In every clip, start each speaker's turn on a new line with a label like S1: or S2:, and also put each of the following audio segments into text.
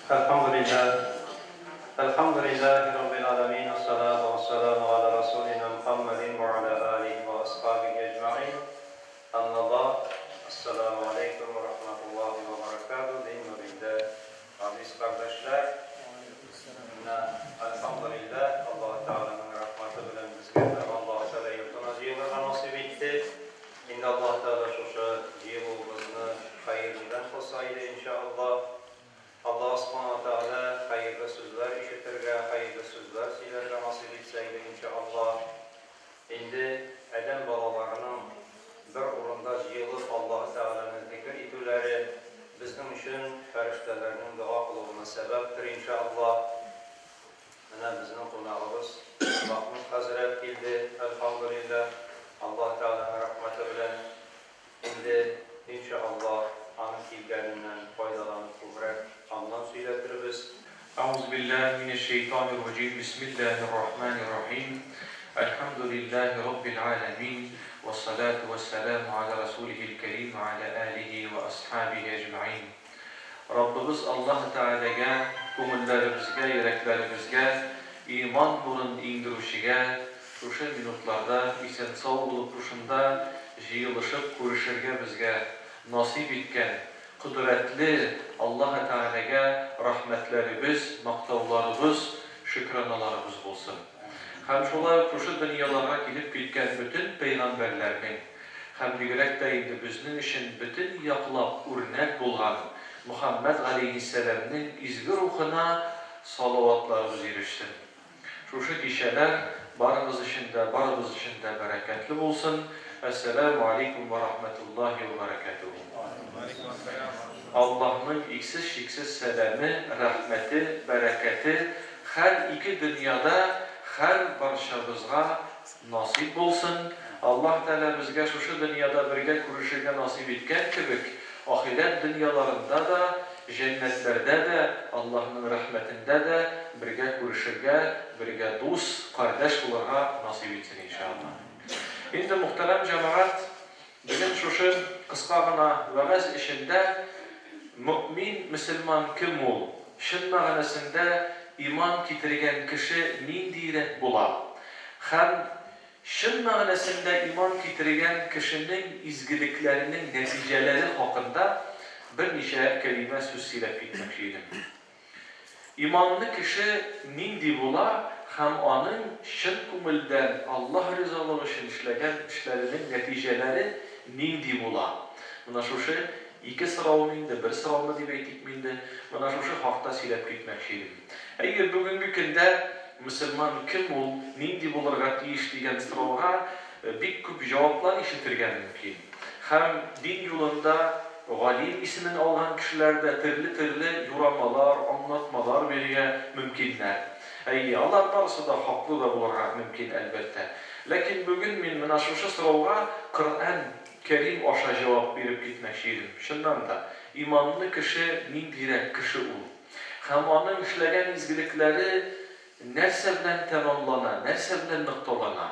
S1: Elhamdülillah. Elhamdülillahi Rabbil alemin. Esselatu vesselamu ala Resulina Muhammedin ve ala alihi ve ashabihi ecma'in. Amma ba'd. Esselamu aleyküm ve rahmetullahi ve berekatuhu. Dinle aziz kardeşler. Elhamdülillah. Allah-u Teala'nın rahmeti bilen bizge Allah-u Teala yurtuna cihazına nasip etti. İnde Allah-u Teala şuşa cihazını hayırlıdan kılsaydı inşallah. Allah subhanahu teala hayırlı sözler işitirge, hayırlı sözler silerge nasip etseydi inşallah. İndi Ədəm balalarının bir orunda yığılıb Allah Teala'nın zikr etüləri bizim için fəriştələrinin dua qılığına səbəbdir inşallah. Mənə bizim qonağımız Mahmud Hazret geldi. Elhamdülillah. Allah Teala'nın rahmeti bilen indi inşallah anın kilgərindən faydalanıb qıvraq andan söylətirimiz.
S2: Euzubillahimineşşeytanirracim. Bismillahirrahmanirrahim. Elhamdülillahi Rabbil alemin. Ve salatu ve selamu ala Resulihil kerim ve ala alihi ve ashabihi ecma'in. Rabbimiz Allah Teala'ya, kumullarımızga, yüreklerimizga, iman nurun indirişige, şuşa minutlarda, isen sağ olup şunda jıyılışıp görüşürge bizge nasip etken kudretli Allah Teala'ya rahmetlerimiz, maktavlarımız, şükranalarımız olsun. Hem şolay şu dünyalara gelip gitken bütün peygamberlerinin, hem direkt de indi bizning için bütün yaklap örnek bulgan Muhammed Aleyhisselam'ın izgi ruhuna salavatlarımız erişsin. Şu kişiler barımız için de bereketli olsun. Esselamu aleyküm ve rahmetullahi ve berekatuhu. Allah'ın iksiz selamı, rahmeti, bereketi her iki dünyada her barşamızga nasip olsun. Allah Teala bizge şu dünyada birge kuruşurga nasip etken kibik ahiret dünyalarında da cennetlerde de Allah'ın rahmetinde de birge kuruşurga, birge dost, kardeş olurga nasip etsin inşallah. Şimdi muhterem cemaat, bugün şu kısa gına vaaz işinde mümin, Müslüman kim ol? Şun mağanasında iman getirgen kişi nindire bular? Hem şun mağanasında iman getirgen kişinin izgiliklerinin neticeleri hakkında bir nice kelime söz silep gitmekşiydim. İmanlı kişi nindi bular? Hem onun şın kumuldan Allah rızalığı için işlegen işlerinin neticeleri nindi bular? Buna şu iki sıravımıydı, bir sıravımı diye ettikmiydi. Buna şu hafta silep gitmekşiydim. Eğer bugünkü günde Müslüman kim ol, nindi bularga tiyiş degen sıravga bir küp cevaplar işitirgen mümkün. Hem din yolunda Galil ismini alan kişilerde türlü yoramalar, anlatmalar verige mümkünler. Allah barısı da haklı da bularga mümkün elbette. Lakin bugün min mana şu sıravga Kur'an Kerim aşa cevap verip gitmekşiydim. Şundan da imanlı kişi nindire kişi ol. Hem onun işlegen izgilikleri nerse bilen tamamlana, nerse bilen noktalana.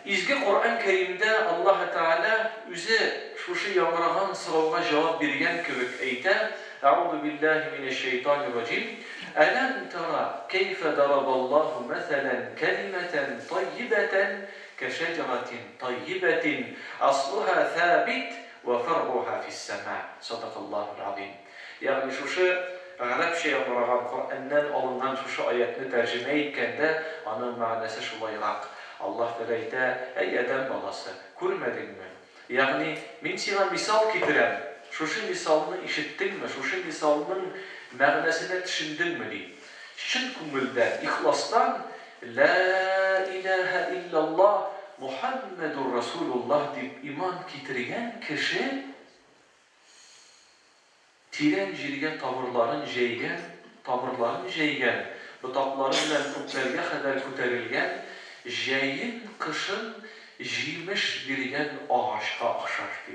S2: İzgi Kur'an Kerim'de Allah Teala üze şu yamrağan sıravga cevap bergen kibik eyte. Euzu billahi mineşşeytanirracim. Elem tera keyfe daraballahu meselen kelimeten tayyibeten keşeceratin tayyibetin asluha thabit ve far'uha fis-sema. Sadakallahul azim. Yani şu Arapça yamrağan Kur'an'dan alınan şu ayetini tercüme etkende onun manası şulayrak. Allah dereyde ey Adem balası görmedin mi? Yani min sana misal getirem. Şu misalını işittin mi? Şu misalının manasını düşündün mü diye. Şın kumuldan, ihlastan La ilahe illallah Muhammedur Resulullah deyip iman getirgen kişi tiren jirgen tavırların jeygen, bıtaklarıyla küplerge kadar küterilgen, jeyin kışın jiymiş birgen ağaçka akşaştı.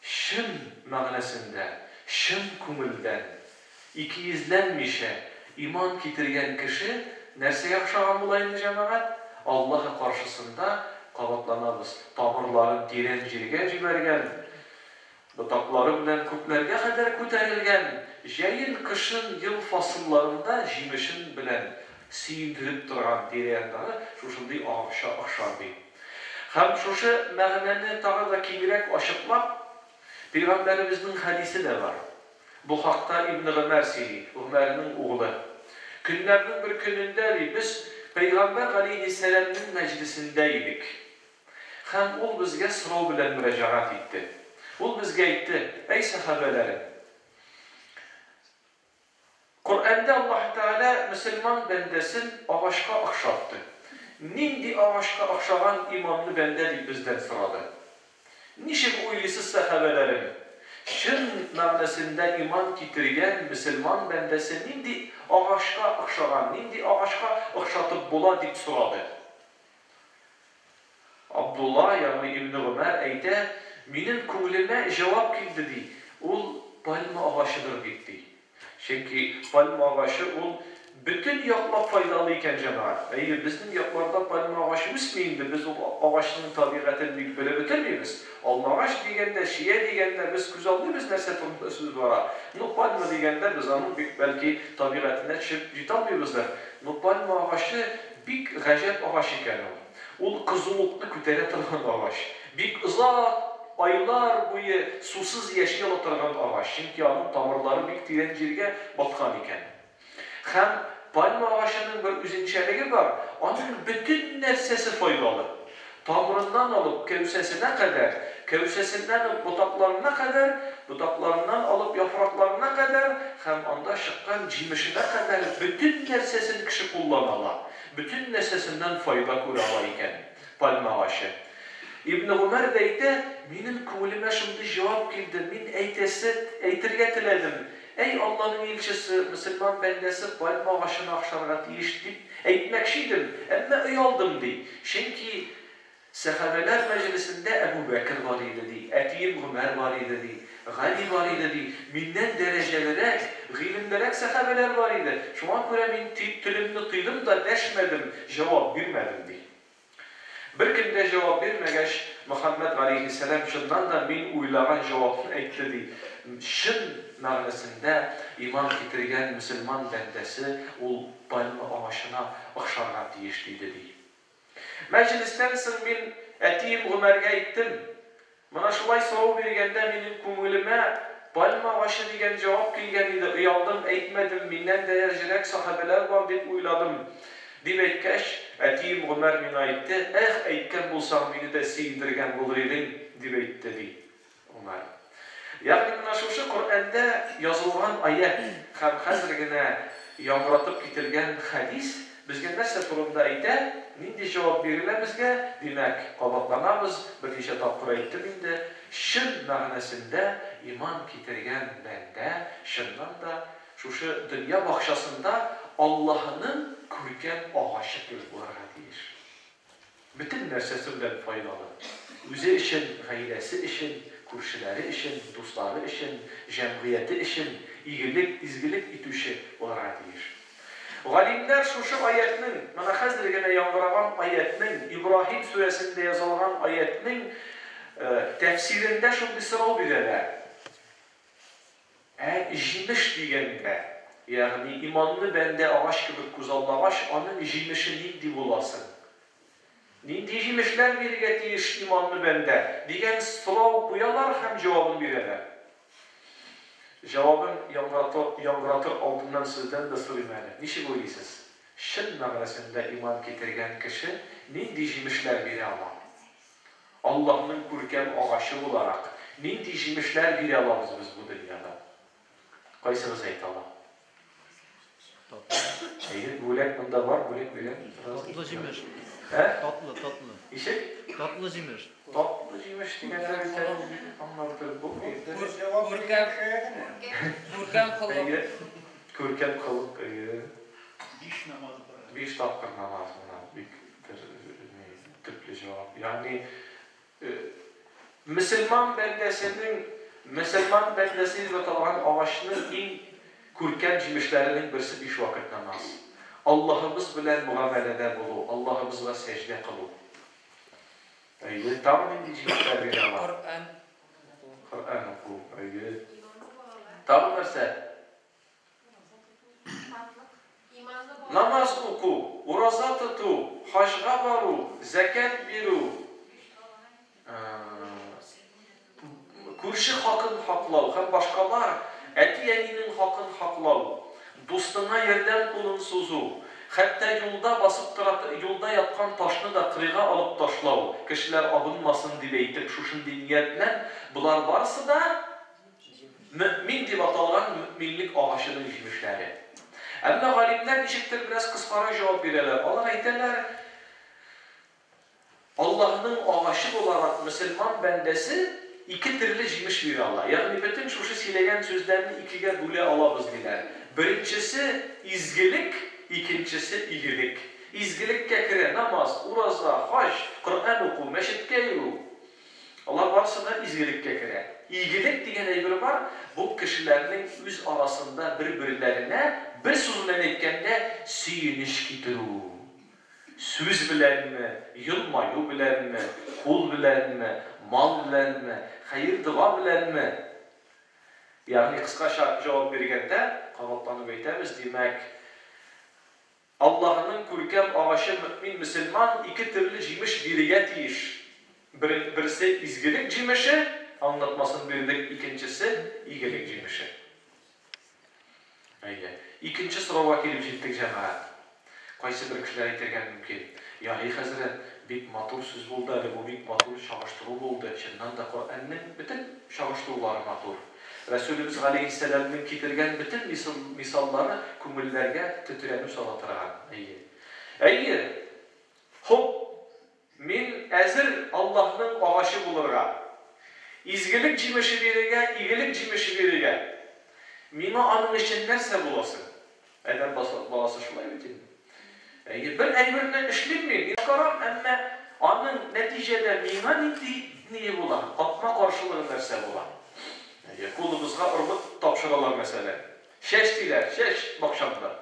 S2: Şın mağnasında, şın kumuldan, ikiyizlenmişe iman getirgen kişi nerse yakşağın bulayın cemaat? Allah'a karşısında kavatlanamız. Tamirların tiren jirgen jibergen, Butaqları bilen köklerge kadar ko'tarilgan, jayın, kışın, yıl fasıllarında jimişin bilen siyindirip turgan dereyanları şuşunday ağışardı. Hem şuşu ma'nani tağı da kengirek aşıklap, Peygamberimizin hadisi de var. Bu hakta İbn Ömer söyledi, Ömer'in oğlu. Günlerden bir gününde biz Peygamber Aleyhisselam'ın meclisindeydik. Hem ol bizge sırav bilen müracaat etti. Ol bizge etti, ey sahabelerim. Kur'an'da Allah Teala Müslüman bendesin ağaçka akşattı. Nindi ağaçka akşagan imanlı bende deyip bizden sıradı. Nişim uylisiz sahabelerim. Şın ma'nasında iman getirgen Müslüman bendesi nindi ağaçka akşagan, nindi ağaçka akşatıp bula deyip sıradı. Abdullah yani İbn Ömer ayta, "Menin ko'nglime cevap keldi" di. Ol palma ağaçıdır dedi. Çünkü palma ağaçı ol bütün yoqlab faydalı iken cemaat. Eğer bizim yoqlarda palma ağaçı üsmeyindi, biz o ağaçının tabiatını bilip böyle bitirmeyiz. Alma ağaç degende, şiye degende biz güzelliğimiz nerse söz var. No palma degende biz onun belki tabiatına jitalmayızlar. No palma ağaçı bir gajab ağaç iken ol kızılıklı kütere turgan ağaç. Bir uzak aylar boyu susuz yaşayan oturgan ağaç. Çünkü onun tamirleri bir tiren jirge batkan iken. Hem palma ağaçının bir üzünçeligi var. Onun bütün nersesi faydalı. Tamırından alıp kevsesine kadar, kevsesinden alıp butaklarına kadar, butaklarından alıp yapraklarına kadar, hem onda çıkan cimişine kadar bütün nersesini kişi kullanırlar. Bütün nesesinden fayda kurarlar palma ağaçı. İbn Ömer deydi, "Menin ko'nglime şimdi cevap keldi, men aytirge tiledim. Ey Allah'ın elçisi, Müslüman bendesi palma ağaçını akşarga tiyiş deyip aytmakşiydim, ama uyaldım" dey. Çünkü sahabeler meclisinde Ebu Bekir var idi dey, Etiyim Ömer var idi dey, Gali var idi dey. Minden derecelerek, g'ilimlerek sahabeler var idi. Şuna göre men tilimni tıydım da deşmedim, cevap vermedim dey. Bir kimde cevap vermegeç, Muhammed Aleyhisselam şundan da men uylagan cevabını aytdı dey. Şın ma'nasında iman getirgen Müslüman bendesi ol palma ağaçına akşarga tiyiş deydi dey. Meclisten soň men Etiyim Ömer'ge aytdım. Mana şulay soraw bergende menin ko'nglime palma ağaçı degan cevap kelgen edi. Uyaldım, aytmadım, menden derejirek sahabeler var dep uyladım. Demekkeş Etiyim Ömer men aytdı. Aytgan bolsaň meni de siyindirgen bolar eding dep aytdı dey Ömer. Yani mana şu Kur'an'da yazılgan ayet, hem hazırgina yamratıp ketilgen hadis bizge nerse turunda ayta, nindi cevap beriler bizge, demek qabaqlanamiz, bir neçe tapkır aytdım indi. Şın ma'nasında iman ketirgen bende, şundan da şu dünya bakşasında Allah'ın ko'rgan ağaçı bo'larga deyir. Bütün nersesi bilen faydalı. O'zi için, gayresi için, kurşileri için, dostları için, cemiyeti için, iyilik, izgilik itüşü bo'larga deyir. Galimler şu ayetinin, mana hazırgina yangragan ayetinin, İbrahim suresinde yazılgan ayetinin tefsirinde şunday sırav bererler. Jimiş degende, yani imanlı bende ağaç gibi güzel ağaç, onun jimişi nindi bulasın. Nindi jimişler birge tiyiş imanlı bende degen sırav koyalar hem cevabını bererler. Cevabın yangratır altından sizden de sorayım. Nişi boyluysuz? Şın ma'nasında iman getirgen kişi nindi jimişler beri alan. Allah'ın ko'rgan ağaçı olarak nindi jimişler beri alamiz biz bu dünyada. Qaysiniz aytalar? Bo'lak bunda var, bo'lak bilen.
S3: Tatlı jimiş.
S2: He?
S3: Tatlı.
S2: İşte?
S3: Tatlı jimiş.
S2: Tatlı jimiş degenler anlatır bu.
S3: Burkan kılıp.
S2: Ko'rkan kılıp.
S4: Beş namaz var.
S2: 5 tapkır namaz buna bir tüplü cevap. Yani Müslüman bendesi ve talan ağaçının en ko'rkan jimişlerinin birisi 5 vakit namaz. Allah'ımız bilen muamelede bulu, Allah'ımızla secde kılı. Tahmin edeceğiz tabi namaz. Kur'an oku. Tamam nerse? Namaz oku, urazat tutu, hacga varu, zekat biru, Күрше хакын хаклау һәм башкалар әти-әнинең хакын хаклау, дустыңа ярдәм кулын сузу, хәтта юлда басып тора, юлда яткан ташны да кырыйга алып ташлау, кешеләр абынмасын дип әйтеп шушындый ният белән булар барысы да мөмин дип аталган мөминлек агачының җимешләре. Әмма галимнәр ничектер бераз кыскара җавап бирәләр. Алар әйтәләр, Аллаһның агачы буларак мөселман бәндәсе ике төрле җимеш бирә ала. Ягъни бөтен шушы сөйләгән сүзләрне икегә бүлә алабыз диләр. Беренчесе изгелек, икенчесе игелек. Изгелеккә керә намаз, ураза, хаҗ, Коръан уку, мәчеткә йөрү. Алар барысы да изгелеккә керә. Игелек дигән әйбер бар, бу кешеләрнең үз арасында бер-берләренә бер сүз белән әйткәндә сөенеш китерү. Сүз беләнме, йылмаю беләнме, кул беләнме, mal беләнме, хәйр дуа беләнме? Ягъни кыскача җавап биргәндә, кабатланып әйтәбез, димәк, Аллаһның күркәм агачы мөмин мөселман ике төрле җимеш бирергә тиеш. Берсе изгелек җимеше, аңлатмасын бирдек, икенчесе игелек җимеше. Икенче сорауга килеп җиттек җәмәгать. Кайсы бер кешеләр әйтергә мөмкин. Яһи хәзрәт, бик матур сүз булды, әле бу бик матур чагыштыру булды. Чыннан да Коръанның бөтен чагыштырулары матур. Рәсүлебез галейһиссәламның китергән бөтен мисаллары күңелләргә тетрәнү сала торган. Әйе. Хоп, мин әзер Аллаһның агачы булырга. Изгелек җимеше бирергә, игелек җимеше бирергә. Миңа аның өчен нәрсә буласың? Әдәм баласы шулай бит инде. Бер әйберне эшлим мин, карам, әмма аның нәтиҗәдә миңа нинди була? Капма каршылыгы нәрсә була? Кулыбызга урмат тапшыралар мәсәлән. Шәш диләр, шәш бакчамда.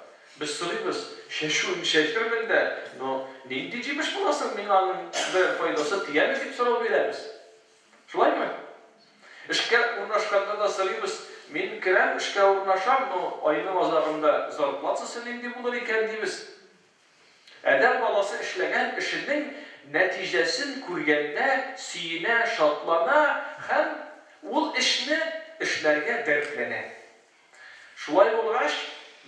S2: Без сорыйбыз, шәшүн шәштермен дә, но нинди җимеш буласың миңа аның бер файдасы тиямы дип сорау бирәбез. Шулаймы? Эшкә урнашканда да сорыйбыз, мин керәм, эшкә урнашам, но айның азагында зарплатасы нинди булыр икән дибез. Әдәм баласы эшләгән эшенең нәтиҗәсен күргәндә сөенә, шатлана һәм ул эшне эшләргә дәртләнә. Шулай булгач,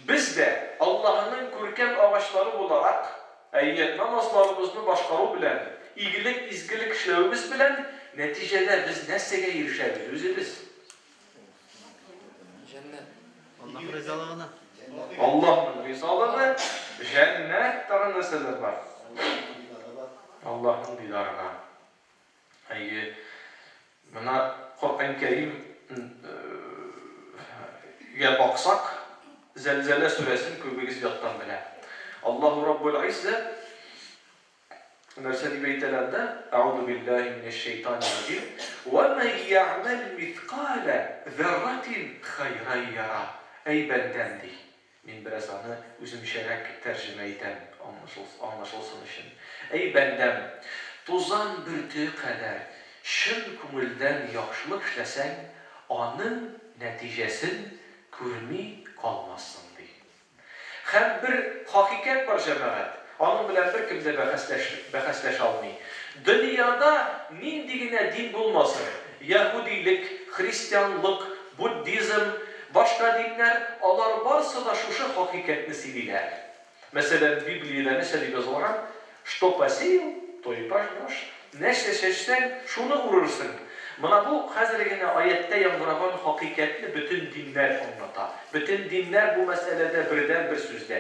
S2: без дә Аллаһның күркәм агачлары буларак, намазларыбызны башкару белән, игелек, изгелек эшләүебез белән нәтиҗәдә без нәрсәгә ирешәбез үзебез?
S3: Җәннәт. Аллаһ ризалыгына.
S2: Аллаһның ризалыгы, җәннәт тагын нәрсәләр бар. Аллаһның дидарына. Менә Коръан Кәрим баксак, Зәлзәлә сүрәсен күбегез яттан белә. Аллаһу Раббул Изза нәрсә дип әйтәләрдә? Аузу биллаһи минеш шәйтанир раҗим. Ва ман яъмал мithqala зарратин хайран яра. Әй бәндәм ди. Мин бераз аны үземчәрәк тәрҗемә итәм, аңлашылсын өчен. Әй бәндәм, тузан бөрте кадәр шын күңелдән яхшылык эшләсәң, аның нәтиҗәсен күрми калмассың ди. Һәм бер хакыйкать бар җәмәгать. Аның белән бер кем дә бәхәсләшә алмый. Дөньяда нинди генә дин булмасын, яһудилек, христианлык, буддизм, башка диннәр, алар барысы да шушы хакыйкатьне сөйлиләр. Мәсәлән, Библиядә нәрсә дип язылган? Что посеял, то и пожнешь. Нәрсә чәчсәң, шуны урырсың. Менә бу хәзер генә аятта яңгыраган хакыйкатьне бөтен диннәр аңлата. Бөтен диннәр бу мәсьәләдә бердән бер сүздә.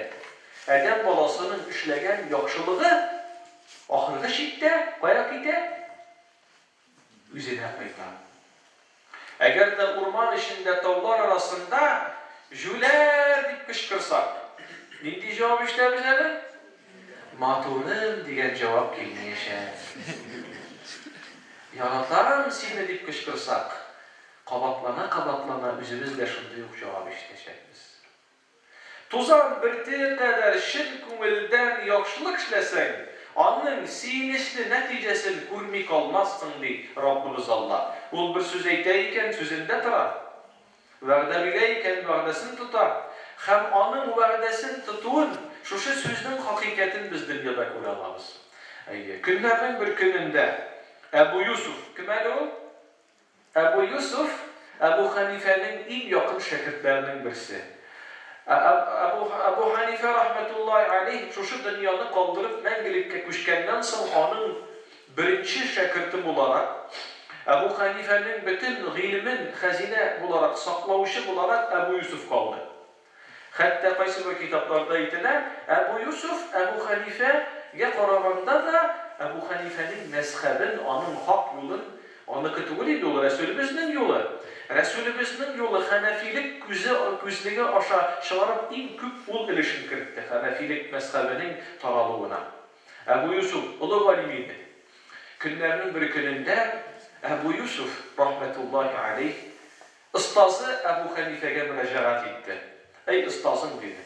S2: Әдәм баласының эшләгән яхшылыгы ахыргы чиктә кая китә? Үзенә кайта. Әгәр дә урман эчендә таулар арасында җүләр дип кычкырсак, нинди җавап ишетәбез әле? Матурым дигән җавап килмәячәк. Яратам сине дип кычкырсак, кабатлана үзебез дә шундый ук җавап ишетәчәкбез. Тузан бөрте кадәр шын күңелдән яхшылык эшләсәң, Anın siyinişli neticesini görmek olmazsın diye Rabbimiz Allah. Ol bir söz eyteyken sözünde tutar. Vədə biləyikən vədəsini tutar. Hem anın vədəsini tutuun, şu sözün hakikatini biz dünyada görəmemiz. Günlərin bir günündə Ebu Yusuf, kim o? Ebu Yusuf, Ebu Hanife'nin en yakın şagirdlerinden birisi. Ebu Hanife rahmetullahi aleyh şu dünyanı kaldırıp mengilikке köşkenden sonra onun birinci şagirdi olarak Ebu Hanife'nin bütün ilmin hazine olarak saklavışı olarak Ebu Yusuf kaldı. Hatta qaysı bir kitaplarda aytilar, Ebu Yusuf, Ebu Hanife'ye qaraganda da Ebu Hanife'nin mezhebin, onun hak yolun, onu kütübül idi o Resulümüzün yolu. Resulümüzün yolu Hanefilik güzlüğü aşağı çıkarıp en küp ol ilişkin kirtti. Hanefilik mezhebinin taralığına. Ebu Yusuf, ulu alimiydi. Günlerinin bir gününde Ebu Yusuf rahmetullahi aleyh ustazı Ebu Hanife'ye müracaat etti. Ey ustazım dedi.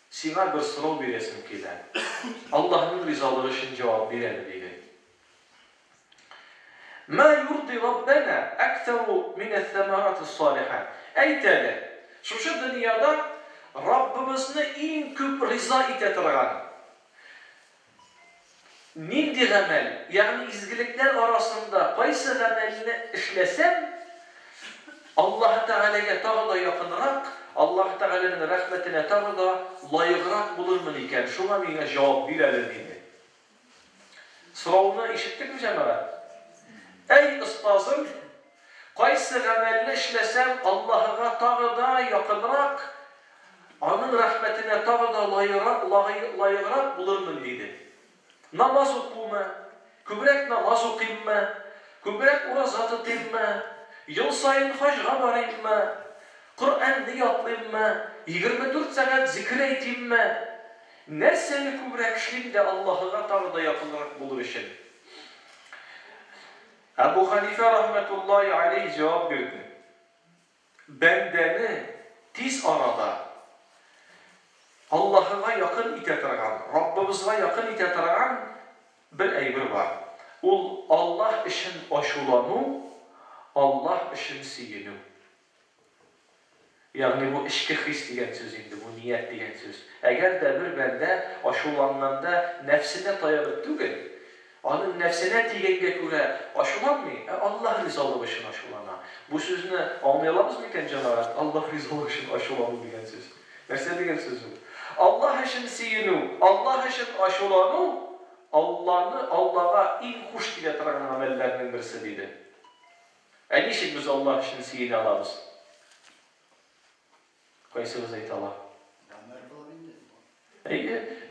S2: Sina bir sınav veresim kiler. Allah'ın rizalığı için cevap verelim dedi. Ma yurdi Rabbena ekteru mine'th-semarati s-salihat. Ey tale, şu dünyada Rabbimizni en küp riza etetirgan. Nindi gamel, yani izgilikler arasında qaysı gamelini işlesem Allah Teala'ya tağda yakınrak, Allah Teala'nın rahmetine tağda layıqrak bulurmun iken şuna mine cevap verelim dedi. Sıravını işittik mi cemaat? Ey ustazım, qaysı gamelini işlesem Allah'a tağda yakınrak, onun rahmetine tağda layıqrak bulurmun dedi. Namaz okuma, kübrek namaz okuyma, kübrek urazat etme, yıl sayın hacga barayma, Kur'an diyatlayma, 24 saat zikir etme, nerseni kübrek işleyim de Allah'a tağda yakınrak bulur için. Ebu Hanife rahmetullahi aleyh cevap verdi. Bendeni tiz arada Allah'a yakın itetirgan, Rabbimizga yakın itetirgan bir aybir var. Ol Allah için aşulanu, Allah için siyinu. Yani bu işki his diyen söz indi, bu niyet diyen söz. Eğer de bir bende aşulananda nefsine dayanıp değil, onun nefsine diyenge göre aşulanmıyor. Allah rizalığı için aşulana. Bu sözünü anlayalımız mı iken cemaat? Allah rizalığı için aşulanı diyen söz. Nerede diyen sözü? Allah için siyinu, Allah için aşulanı, Allah'a en hoş getiren amellerinin birisi dedi. Niçin biz Allah için siyini alırız? Kaysınız ayet Allah.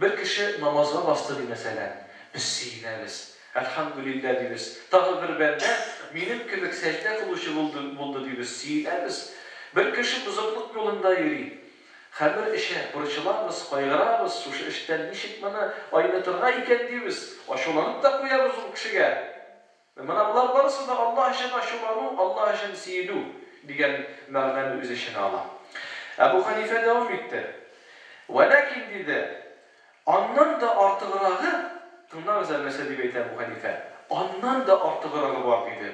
S2: Bir kişi namaza bastırdı mesela. Biz siyineriz. Elhamdülillah diyoruz. Tağı bir bende benim kibik secde kılışı buldu diyoruz. Siyineriz. Bir kişi buzuklık yolunda yürüyor. Her işe burçularımız, kaygılarımız, şu işten nişitmeni aynatırga iken diyoruz. Aşulanıp da koyarız o kişiye. Bunlar barısı da Allah için aşulanı, Allah için siyinu diyen mağnanı öz işine Allah. Ebu Hanife devam etti. Velakin dedi, andan da artığırağı, bundan özel mesele deyip Ebu Hanife, andan da artığırağı var dedi.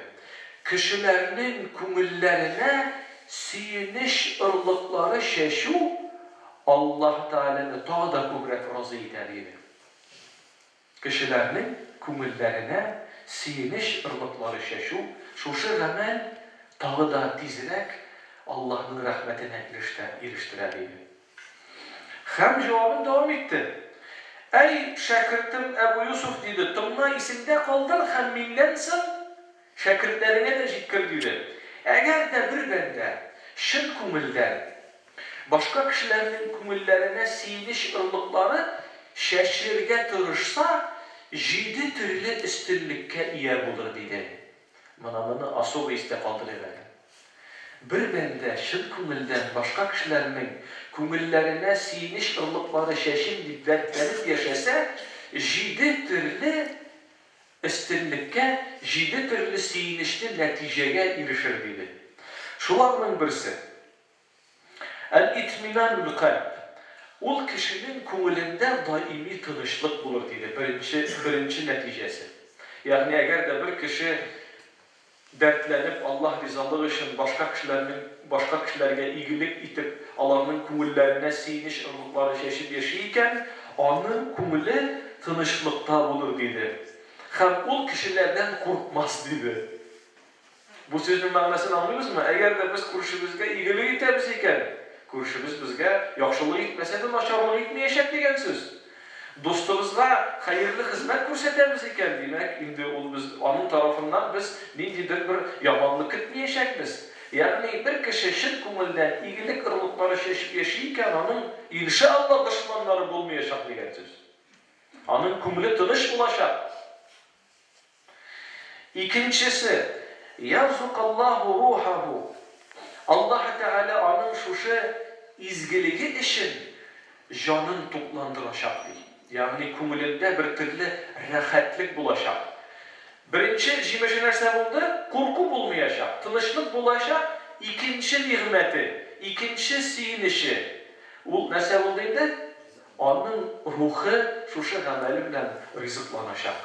S2: Kişilerinin kumullerine siyiniş ırlıkları şeşu, Allah Teala'nı daha da kübrek razı eder dedi. Kişilerinin kumullerine siyiniş ırlıkları şeşu, şu gamel daha da dizerek Allah'ın rahmetine eriştirer dedi. Hem cevabın devam etti. Ey şakirtim Ebu Yusuf dedi, tımna isimde kaldır hem minlensin, şakirtlerine de jitkir dedi. Eğer de bir bende şın kumulden, başka kişilerin kumullerine siyiniş ırlıkları şeşirge tırışsa, 7 türlü üstünlükke iyi bulur dedi. Manamını asobu istekaldırıverdi. Bir bende şın kumulden başka kişilerin kumullerine siyiniş ırlıkları şeşin verip yaşasa, 7 türlü üstünlükke, 7 türlü siyinişli neticeye erişir dedi. Şularının birisi, el-itminanul kalb, ул кешенең күңелендә даими тынычлык булыр диде. Беренче нәтиҗәсе. Ягъни әгәр дә бер кеше дәртләнеп Аллаһ ризалыгы өчен башка кешеләргә игелек итеп, аларның күңелләренә сөенеч ыргылыклары чәчеп яши икән, аның күңеле тынычлыкта булыр диде. Һәм ул кешеләрдән куркмас диде. Бу сүзнең мәгънәсен аңлыйбызмы? Әгәр дә без күршебезгә игелек итәбез икән, күршебез безгә яхшылык итмәсә дә начарлык итмәячәк дигән сүз. Достыбызга хәерле хезмәт күрсәтәбез икән, димәк, инде ул без аның тарафыннан без ниндидер бер яманлык көтмәячәкбез. Ягъни бер кеше чын күңелдән игелек ырлыклары чәчеп яши икән, аның иншалла дошманнары булмаячак дигән сүз. Аның күңеле тыныч булачак. Икенчесе, ярзукаллаху рухаху. Аллаһ Тәгалә аның шушы изгелеге өчен җанын тукландырачак ди. Ягъни күңелендә бер төрле рәхәтлек булачак. Беренче җимеше нәрсә булды? Курку булмаячак, тынычлык булачак. Икенче нигъмәте, икенче сөенеше. Ул нәрсә булды инде? Аның рухы шушы гамәле белән ризыкланачак.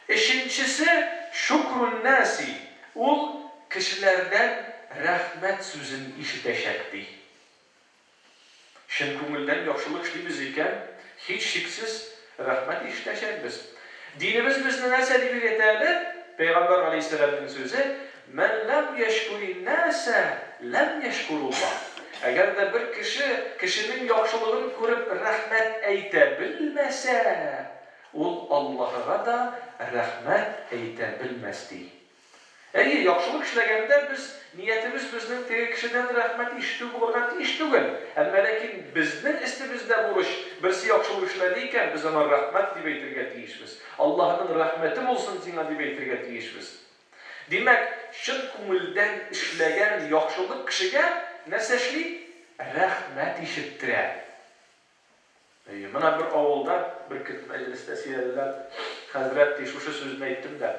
S2: Өченчесе шукрун наси. Ул кешеләрдән рәхмәт сүзен ишетәчәк ди. Шын күңелдән яхшылык эшлибез икән, һич шиксез рәхмәт ишетәчәкбез. Динебез безне нәрсә дип өйрәтә? Пәйгамбер алейһиссәламның сүзе: "Мен лам яшкурин наса, лам яшкуруллаһ." Әгәр дә бер кешенең яхшылыгын күреп рәхмәт әйтә белмәсә, ул Аллаһка да рәхмәт әйтә белмәс ди. Әйе, яхшылык эшләгәндә без ниятебез безнең теге кешедән рәхмәт ишетү булырга тиеш түгел. Әмма ләкин безнең истебездә бурыч, берсе яхшылык эшләде икән, без аңа рәхмәт дип әйтергә тиешбез. Аллаһның рәхмәте булсын сиңа дип әйтергә тиешбез. Димәк, чын күңелдән эшләгән яхшылык кешегә нәрсә эшли? Рәхмәт ишеттерә. Менә бер авылда, бер мәҗлестә сөйләделәр, хәзрәт шушы сүзне әйттем дә.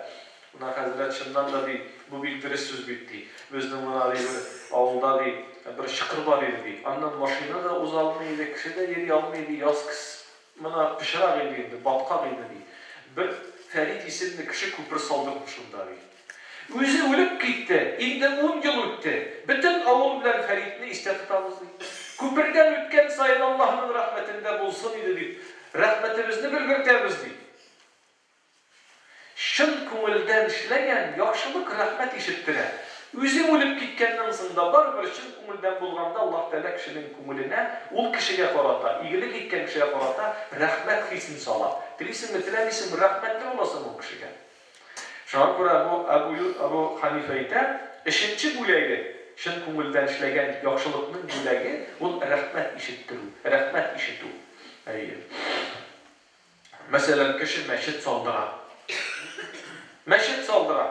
S2: Бuna хәзрәт шундан да ди, бу бик дөрес сүз бит ди. Безнең менә авылда ди, бер чыкыр бар иде ди. Аннан машина да уза алмый иде, кеше дә йөри алмый иде, яз менә пешрак иде инде, баткак иде ди. Бер Фәрит исемле кеше күпер салды шунда ди. Үзе үлеп китте, инде 10 ел үтте. Бөтен авыл белән Фәритне истә тотабыз ди. Күпердән үткән сайын Аллаһның рәхмәтендә булсын иде ди. Рәхмәтебезне белгертәбез ди. Шын күңелдән эшләгән яхшылык рәхмәт ишеттерә. Үзе үлеп киткәннән соң да барыбер шын күңелдән булганда Аллаһ Тәгалә кешенең күңеленә, ул кешегә карата, игелек иткән кешегә карата рәхмәт хисен сала. Телисеңме, теләмисеңме, рәхмәтле буласың ул кешегә. Шуңа күрә Абу Ханифа әйтә, өченче бүләге, шын күңелдән эшләгән яхшылыкның бүләге, ул рәхмәт ишеттерү, рәхмәт ишетү. Мәсәлән, кеше мәчет салдыра. Мәчет салдыра.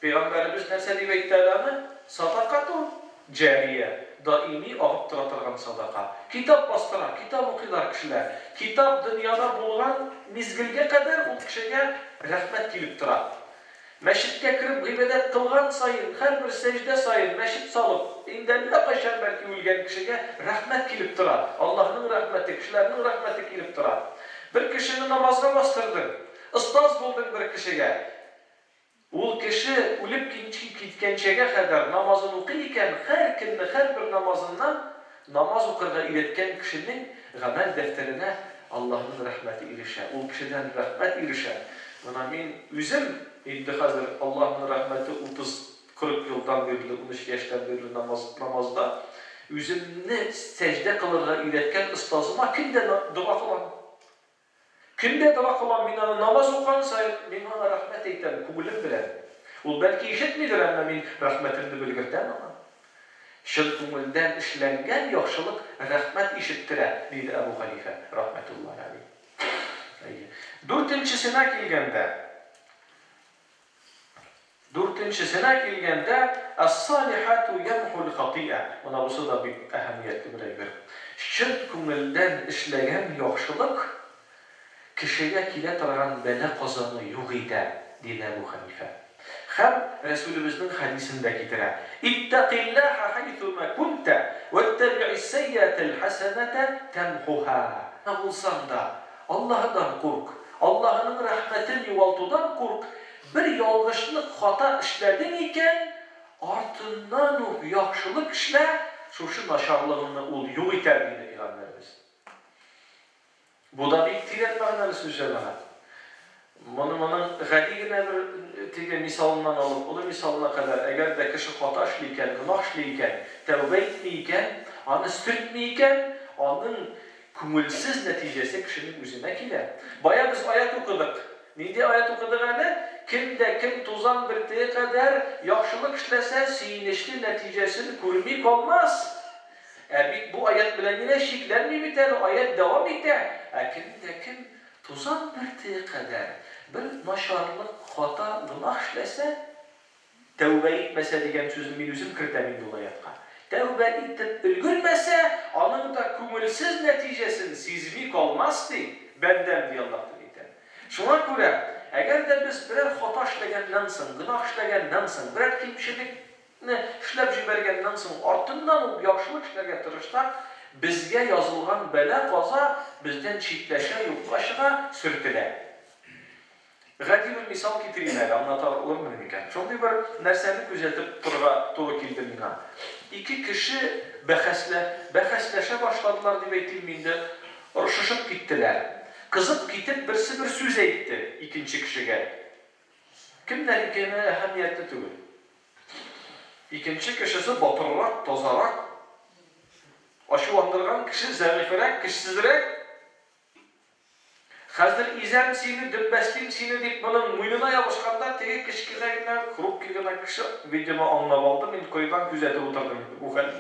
S2: Пәйгамбәрбез нәрсә дип әйтәләрме? Садакату җария. Даими агып тора торган садака. Китап бастыра, китап укыйлар кешеләр. Китап дөньяда булган мизгелгә кадәр ул кешегә рәхмәт килеп тора. Мәчеткә кереп гыйбадәт кылган сайын, һәрбер сәҗдә сайын мәчет салып, инде әллә кайчан бәлки үлгән кешегә рәхмәт килеп тора. Аллаһның рәхмәте, кешеләрнең рәхмәте килеп тора. Бер кешене намазга бастырдың, остаз булдың бер кешегә. Ул кеше үлеп киткәнчегә кадәр намазын укый икән, һәр көнне һәрбер намазыннан намаз укырга өйрәткән кешенең гамәл дәфтәренә Аллаһның рәхмәте ирешә. Ул кешедән рәхмәт ирешә. Менә мин үзем инде хәзер Аллаһның рәхмәте 30-40 елдан бирле, 13 яшьтән бирле намазда үземне сәҗдә кылырга өйрәткән остазыма көндә дуа кылам. Көндә дуа кылам, мин аны намаз укыган сайын мин аңа рәхмәт әйтәм күңелем белән. Ул бәлки ишетмидер, әмма мин рәхмәтемне белгертәм аңа. Шын күңелдән эшләнгән яхшылык рәхмәт ишеттерә, диде Абу Ханифа рахмәтуллаһи алейһи. Дүртенчесенә килгәндә, ас-салихату ямхул хати'a. Моны бусы да бик әһәмиятле бер әйбер. Шын күңелдән эшләгән яхшылык кешегә килә торган бәла казаны юк итә, диде Абу Ханифа. Hem Resulümüzün hadisinde getire. İttaqillaha haythuma kunta vettabi'is seyyiatel hasenete temhuha. Ne bulsan da Allah'tan kork. Allah'ın rahmetini yuvaltıdan kork. Bir yolgışlık hata işledin iken ardından o yaxşılık işle şu naşarlığını ol yok iter deydi Peygamberimiz. Bu da bir tiret mağnalı sözler bana. Bunun galigine bir misalından alıp, o misalına kadar eğer de kişi hata işleyken, günah işleyken, tevbe etmeyken, onu sürtmeyken, onun kumulsuz neticesi kişinin yüzüne gelir. Bayağı biz ayet okuduk. Neydi ayet okuduk hani? Kim tuzan bittiği kadar yaxşılık işlese siyinişli neticesini görmek olmaz. Bu ayet bilen yine şiklenmiyor biter, o ayet devam eder. Kim tuzan bittiği kadar bir naşarlık, hata, günah işlese tevbe etmese degen sözün min üzüm kirtemin dolayatqa. Tevbe etip ülgürmese onun da kumulsuz neticesini sizmik olmazdı. Benden diye Allah'tan eten. Şuna göre eğer de biz birer hata işlegennensin, günah işlegennensin, birer kimşilikni işlep jibergennensin, ardından o yaxşılık işlege tırışsak bizge yazılgan bela kaza bizden çitleşe, yoklaşığa sürtüle. Gadi bir misal getireyim anlatar olur mu demek? Şunda bir nerselik düzeltip doğru kildim yine. İki kişi behesleşe başladılar diye etilmeyinde rışışıp gittiler. Kızıp gidip birisi bir söz etti ikinci kişiye. Kimden ikine ehemmiyetli değil. İkinci kişisi batırarak, tozarak, aşıvandırgan kişi zayıfırak, kişisizdirek. Hazır izem seni, dübbeslim seni deyip bunun muynuna yapışkanda teki kişkilerine kurup kilgine kişi videomu anlap aldı. Ben koydan güzeldi oturdum.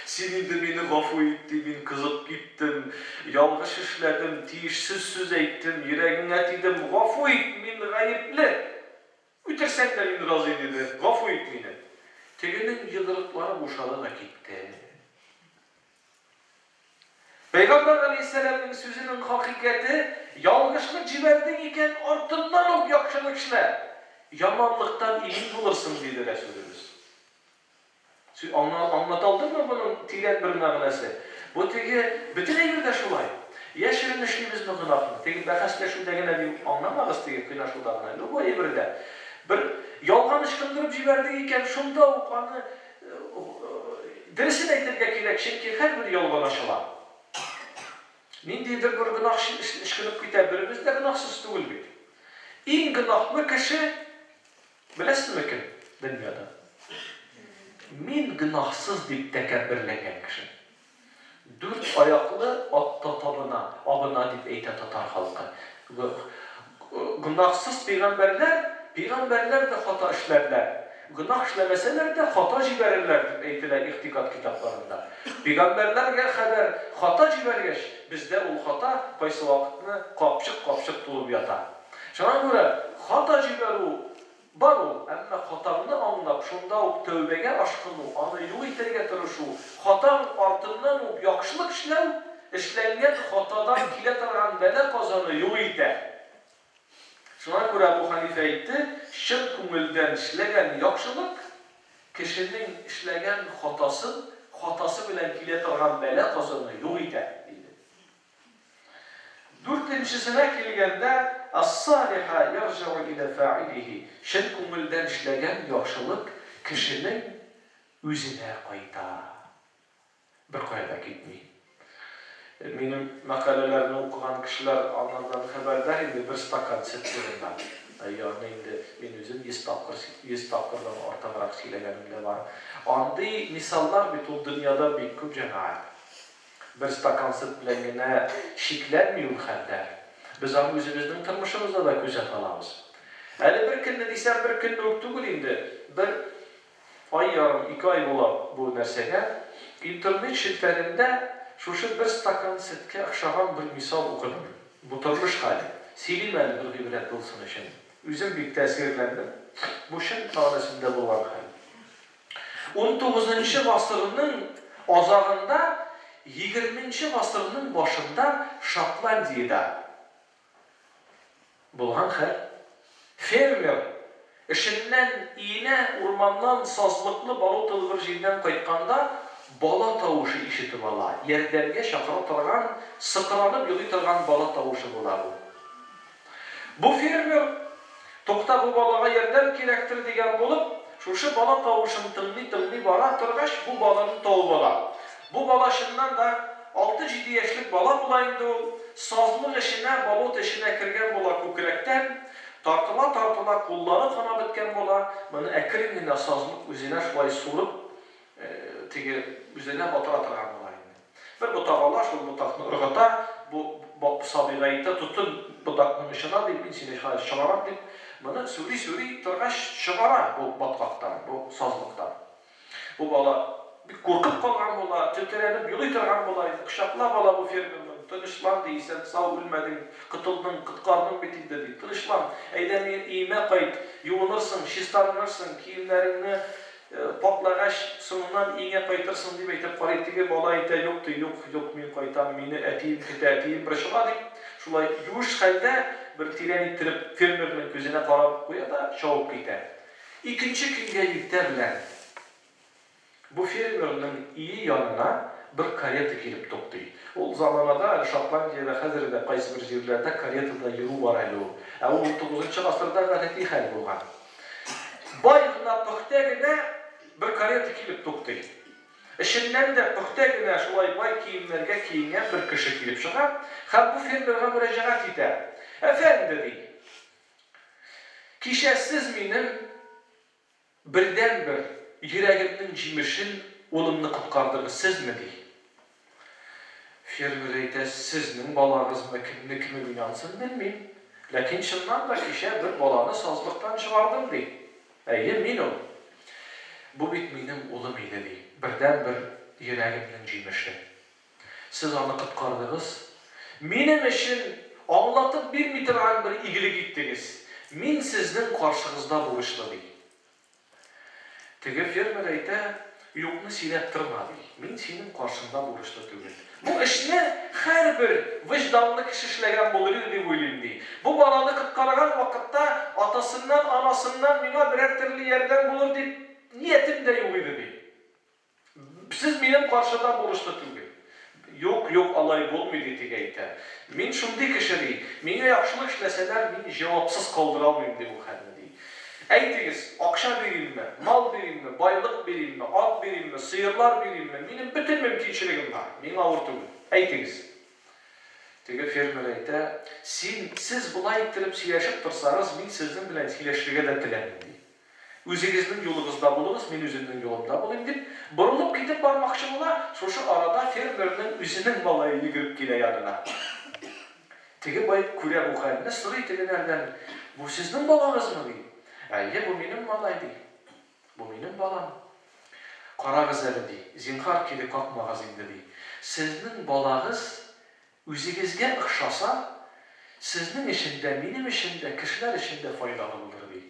S2: Seni de beni gafu etti, ben kızıp gittim, yalgış işledim, tiyişsiz söz ettim, yüreğine tiydim, gafu et, ben gayipli. Ütersen de beni razı edildi, gafu et beni. Teginin yıldırıkları boşalı da gitti. Peygamber Aleyhisselam'ın sözünün hakikati yalgışlık ciberden iken ardından o yaxşılık işle. Yamanlıktan emin bulursun dedi Resulümüz. Anlataldın mı bunun tiret bir mağnası? Bu teki bütün evirde şulay. Ya şirin işlimiz mi günahını? Teki behasleşu degene bir anlamağız teki kıynaşu dağına. Bu evirde. Bir yalgan ışkındırıp ciberden iken şunda o kanı dirisine etirge kirek çünkü her bir yalgan aşılar. Nindidir bir günah işkınıp gider birimiz de günahsız değil bir. En günahlı kişi bilesin mi kim dünyada? Min günahsız deyip tekebbürlenen kişi. Dört ayaklı atta tabına, abına deyip eyte tatar halkı. Günahsız peygamberler de hata işlerler. Günah işlemeseler de hata ciberirler eytiler ihtikat kitaplarında. Peygamberlerge haber hata cibergeç. Bizde o hata qaysı vakitini kapşık dolup yatar. Şuna göre hata ciberu var o. Ama hatanı anlap, şunda o tövbege aşkını, anı yuh iterge tırışı, hatan ardından o yaxşılık işlengen hatadan kile targan bela kazanı yuh iter. Şuna göre bu Hanife etti, şın kumulden işlegen yaxşılık, kişinin işlegen hatası bilen kile targan bela kazanı yuh iter. Dörtüncüsüne kelgende as-saliha yerci'u ila fa'ilihi. Şın kumulden işlegen yaxşılık kişinin üzerine qaytar. Bir qayda gitmeyin. Benim makalelerimi okuyan kişiler anlamdan haberdar idi bir stakan sütlerinden. Yani indi ben özüm 100 tapkırdan ortağırak söylegenimde var. Andi misallar bütün dünyada bir köp cemaat. Bir stakan süt bilen yine şiklenmiyor xəndər. Biz onu özümüzün tırmışımızda da gözət alamız. Əli bir künni desem bir künni öktügül indi. Bir ay yarım, 2 ay ola bu nərsəgə. İnternet şirklərində şuşu bir stakan sütke akşagan bir misal okudum. Buturmuş hali. Silinmeli bir ibret olsun için. Üzüm bir tesirlendim. Bu şın tanesinde bulan hali. 19. asırının azağında 20. asırının başında Şotlandiyada bulan hal. Fermer Эшеннән ине урманнан сазлыклы болоталы бер җирдән кайтканда бала тавышы ишетеп ала. Ярдәмгә чакыра торган, сыкранып йөрий торган бала тавышы була бу. Бу фермер тукта бу балага ярдәм кирәктер дигән булып, шушы бала тавышын тыңлый бара торгач, бу баланы табып ала. Бу бала шуннан да 6-7 яшьлек бала була инде ул. Сазлык эшенә, болот эшенә кергән була күкрәктән. Тартыла, куллары кана беткән була. Моны әкрен генә сазлык үзенә шулай сурып, теге үзенә батыра торган була инде. Бер ботагала шул ботакны ыргыта, бу сабыйга әйтә, тутын ботакның ишына дип, мин сине чыгарам дип, моны сүри торгач чыгара бу баткактан, бу сазлыктан. Бу бала бик куркып калган була, төтөрәнеп юлый торган була, кычаклап ала бу фермерны. Тынычлан дисәң, сау үлмәдең, кытылдың, кыткардың бит инде ди. Тынычлан, әйдә мин өемә кайт, юынырсың, чистарынырсың, киемнәреңне паклагач, соңыннан өеңә кайтырсың дип әйтеп карый. Теге бала әйтә, юк, мин кайтам, мине әтием көтә, әтием бер чыга дип, шулай юш хәлдә бер тирән иттереп фермерның күзенә карап куя да чабып китә. Икенче көнгә иртә белән бу фермерның ие янына bir kareta kelib to'xtaydi. O zamanlarda Şotlandiyada hozirda qaysi bir yerlarda karetada yuru var әле ул. Ул 19-asırda гадәти хәл булган. Бай гына пөхтә генә bir kareta килеп туктый. Эшеннән дә пөхтә генә шулай бай киемнәргә киенгән bir кеше килеп чыга. Һәм бу фермерга мөрәҗәгать итә. Әфәнде ди. Кичә сез минем бердән-бер йөрәгемнең җимешен улымны коткардыгыз сезме ди. Фермер әйтә, сезнең балагызмы кемне уйнансын белмим. Ләкин чыннан да кичә бер баланы сазлыктан чыгардым ди. Әйе, мин ул. Бу бит минем улым иде ди. Бердән-бер йөрәгемнең җимеше. Сез аны коткардыгыз. Минем өчен аңлатып бирми торган бер игелек иттегез. Мин сезнең каршыгызда бурычлы ди. Теге фермер әйтә, юкны сөйләп торма ди. Мин синең каршыңда бурычлы түгел. Бу эшне һәрбер вижданлы кеше эшләгән булыр дип уйлыйм ди. Бу баланы коткарган вакытта атасыннан, анасыннан миңа берәр төрле ярдәм булыр дип ниятем дә юк иде ди. Сез минем каршыда бурычлы түгел. Юк, алай булмый ди теге әйтә. Мин шундый кеше ди. Миңа яхшылык эшләсәләр, мин җавапсыз калдыра алмыйм ди бу хәлне ди. Әйтегез, акча биримме, мал биримме, байлык биримме, ат биримме, сыерлар биримме, минем бөтен мөмкинчелегем бар. Миңа авыр түгел. Әйтегез. Теге фермер әйтә, сез булай иттереп сөйләшеп торсагыз, мин сезнең белән сөйләшергә дә теләмим ди. Үзегезнең юлыгызда булыгыз, мин үземнең юлымда булыйм дип, борылып китеп бармакчы була, шушы арада фермерның үзенең малае йөгереп килә янына. Теге бай күрә бу хәлне, сорый тегеләрдән, бу сезнең балагызмы ди? Әйе, бу минем малай ди. Бу минем балам. Карагыз әле ди. Зинһар килеп какмагыз инде ди. Сезнең балагыз үзегезгә охшаса, сезнең эшендә, минем эшендә, кешеләр эшендә файдалы булыр ди.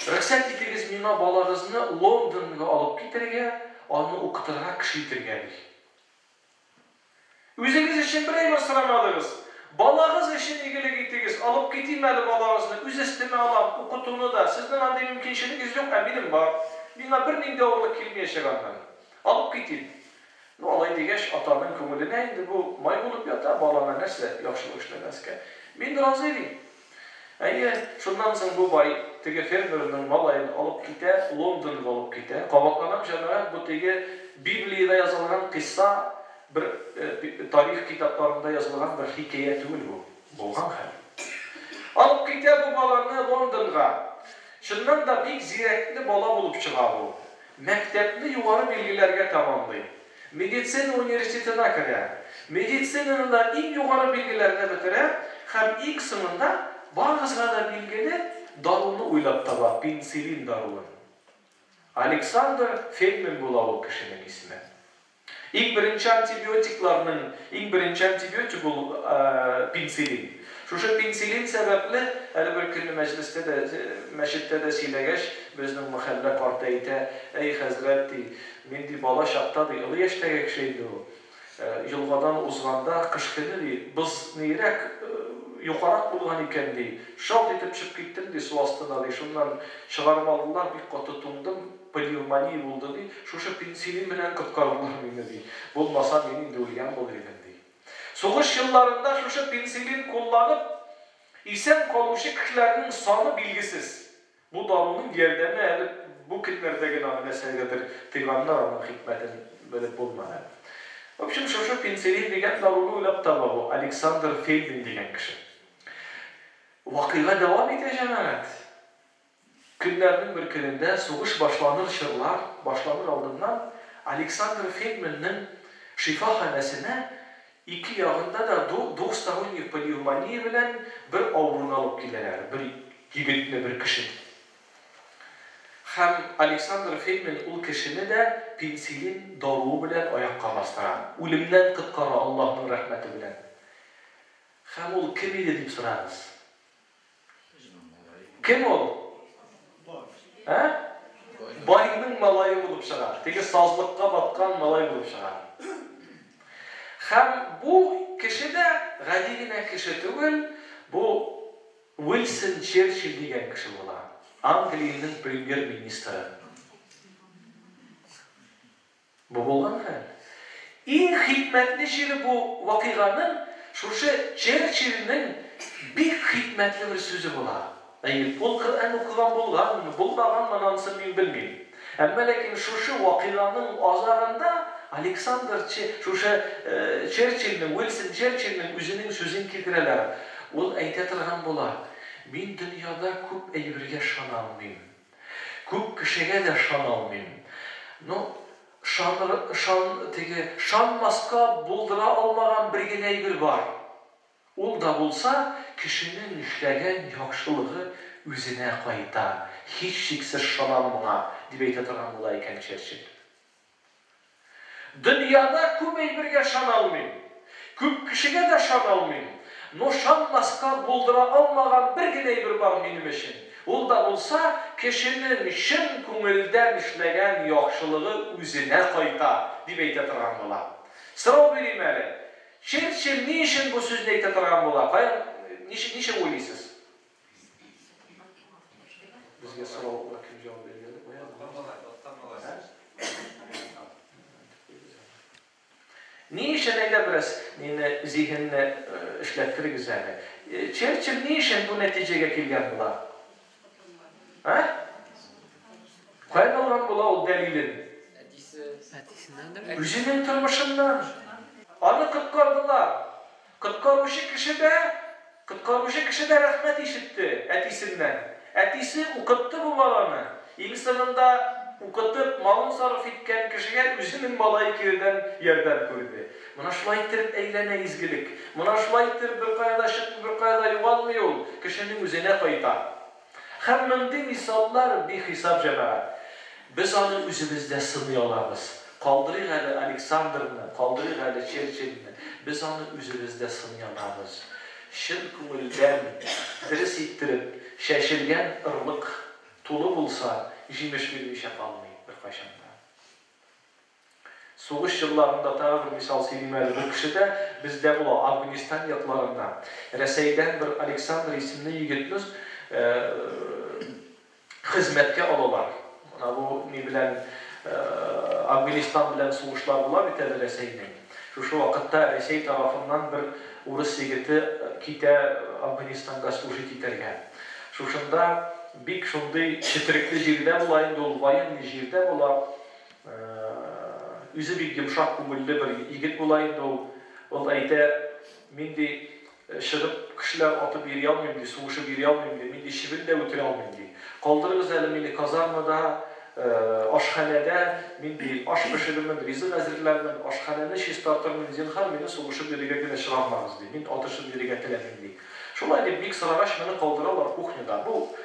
S2: Рөхсәт итегез миңа балагызны Лондонга алып китергә, аны укытырга кеше итергә ди. Үзегез өчен берәр сорамадыгыз. Балагыз өчен игелек итегез, алып китим әле балагызны, үз өстемә алам, укытуны да. Сезнең андый мөмкинчелегез юк, ә минем бар. Миңа бернинди авырлык килмәячәк аннан. Алып китим. Алай дигәч, атаның күңеленә инде бу май булып ята, балана нәрсә яхшылык эшләмәскә. Мин разый дим. Әйе, шуннан соң бу бай теге фермерның малаен алып китә, Лондонга алып китә. Кабатланам җәмәгать, бу теге Библиядә язылган кисса, bir tarih kitaplarında yazılan bir hikaye түгел bu. Булган хәл. Алып китә бу баланы Лондонга. Шуннан да бик зирәкле бала булып чыга бу. Мәктәпне югары билгеләргә тәмамлый. Медицина университетына керә. Медицинада иң югары билгеләрне бетерә һәм иң соңында барыгызга да билгеле даруны уйлап таба, пенсилин даруын. Александр Фельдман була ул кешенең исеме. İlk birinci antibiyotik bu pensilin. Şuşu pensilin sebeple, hele bir günlü mecliste de, meşitte de silegeç, bizden mahalle kartı ite, ey hazretti, mindi bala şapta da, yılı yaştayek şeydi o. Yılgadan uzganda kışkını di, biz nirek юқарак булган икән ди. Шалт итеп чыгып киттем ди су астына ди. Шуннан чыгарып алдылар, бик каты туңдым, пневмония булды ди. Шушы пенсилин белән коткардылар мине ди. Булмаса мин инде үлгән булыр идем ди. Сугыш елларында шушы пенсилин кулланып исән калучы кешеләрнең саны билгесез. Бу даруның ярдәме әле бу көннәрдә генә нәрсәгәдер тыйганнар, аның хикмәтен белеп булмады. В общем, шушы пенсилин дигән даруны уйлап таба бу Александр Фельдман дигән кеше. Вакыйга дәвам итә җәмәгать. Көннәрнең бер көнендә сугыш башланыр чырлар, башланыр алдыннан Александр Фельдманның шифаханәсенә ике ягында да двусторонний пневмония белән бер авыруны алып киләләр. Бер егетне, бер кеше. Һәм Александр Фельдман ул кешене дә пенсилин даруы белән аякка бастыра. Үлемнән коткара Аллаһның рәхмәте белән. Һәм ул кем иде дип сорагыз? Кем ул? Байның малайы булып чыга. Теге сазлыкка баткан малай булып чыга. Һәм бу кеше дә гади генә кеше түгел, бу Уилсон Черчилль дигән кеше була. Англиянең премьер-министры. Бу булган хәл. Иң хикмәтле җире бу вакыйганың шушы Черчилльнең бик хикмәтле бер сүзе була. Ул Коръән укыган булганмы, булмаганмы, анысын мин белмим. Әмма ләкин шушы вакыйганың азагында Александр Черчилльнең, Уилсон Черчилльнең үзенең сүзен китерәләр. Ул әйтә торган була: "Мин дөньяда күп әйбергә ышана алмыйм. Күп кешегә дә ышана алмыйм. Шанмаска булдыра алмаган бер генә әйбер бар. Ул да булса, кешенең эшләгән яхшылыгы үзенә кайта. Һич шиксез ышанам моңа", дип әйтә торган була икән Черчилль. Дөньяда күп әйбергә ышана алмыйм. Күп кешегә дә ышана алмыйм. Но шанмаска булдыра алмаган бер генә әйбер бар минем өчен. Ул да булса, кешенең чын күңелдән эшләгән яхшылыгы үзенә кайта, дип әйтә торган була. Сорау бирим әле. Черчилль ни өчен бу сүзне әйтә торган була? Ничек уйлыйсыз? Безгә сорауга кем җавап биргән? Ни өчен әйдә бераз мине зиһенне эшләттерегез әле. Черчилль ни өчен бу нәтиҗәгә килгән була? Кайда алган була ул дәлилен?
S3: Әтисеннәндер.
S2: Үзенең тормышыннан. Аны коткардылар. Коткаручы кеше дә рәхмәт ишетте әтисеннән. Әтисе укытты бу баланы. Иң соңында укытып, малын сарыф иткән кешегә үзенең малайы кирдән ярдәм күрде. Моны шулай итеп әйләнә изгелек. Моны шулай итеп бер кайда чыгып, бер кайда югалмый ул. Кешенең үзенә кайта. Һәм мондый мисаллар бихисап җәмәгать. Без аны үзебездә сыный алабыз. Калдырыйк әле Александрны, калдырыйк әле Черчилльне. Без аны үзебездә сыный алабыз. Чын күңелдән дөрес иттереп, шәшелгән ырлык тулы булса, җимеш бирмичә калмый беркайчанда. Сугыш елларында тагы бер мисал сөйлим әле. Бу кеше дә бездә була, Афганистан якларында. Рәсәйдән бер Александр исемле егетне хезмәткә алалар. Бу ни белән Афганистан белән сугышлар була бит әле Рәсәйнең. Шушы вакытта Рәсәй тарафыннан бер урыс егете китә Афганистанга служить итәргә. Шушында бик шундый четерекле җирдә була инде, ул военный җирдә була. Үзе бик йомшак күңелле бер егет була инде ул. Ул әйтә: "Мин ди чыгып кешеләр атып йөри алмыйм ди, сугышып йөри алмыйм ди, мин ди чибен дә үтерә алмыйм ди. Калдырыгыз әле мине казармада, ашханәдә, мин ди аш пешерермен, ризык әзерләрмен, ашханәне чистартырмын, зинһар мине сугышып йөрергә генә чыгармагыз ди. Мин атышып йөрергә теләмим ди." Шулай дип бик сорагач моны калдыралар кухняда. Бу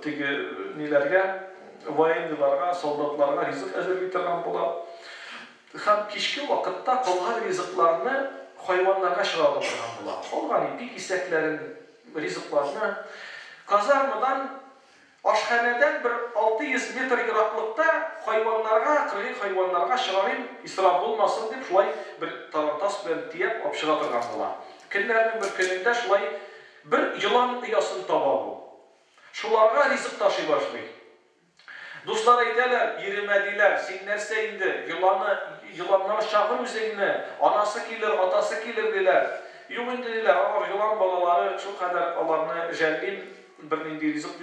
S2: теге ниләргә, военныйларга, солдатларга ризык әзерләп торган була. Һәм кичке вакытта калган ризыкларны хайваннарга чыгарып торган була. Калган ипи кисәкләрен, ризыкларны казармадан ашханәдән бер 600 метр ераклыкта хайваннарга, кыргый хайваннарга чыгарып, исраф булмасын дип, шулай бер тарантас белән тиеп алып чыга торган була. Көннәрнең бер көнендә шулай bir yılan ıyasını taba bu. Şularga rizq taşı başlayır. Dostlar aytələr, yerimədilər, sen nərsə indi, yılanlar çağır üzerine, anası gelir, atası gelir dilər. Yox indi dilər, ama yılan balaları şu kadar alanı jəllin, bir rizq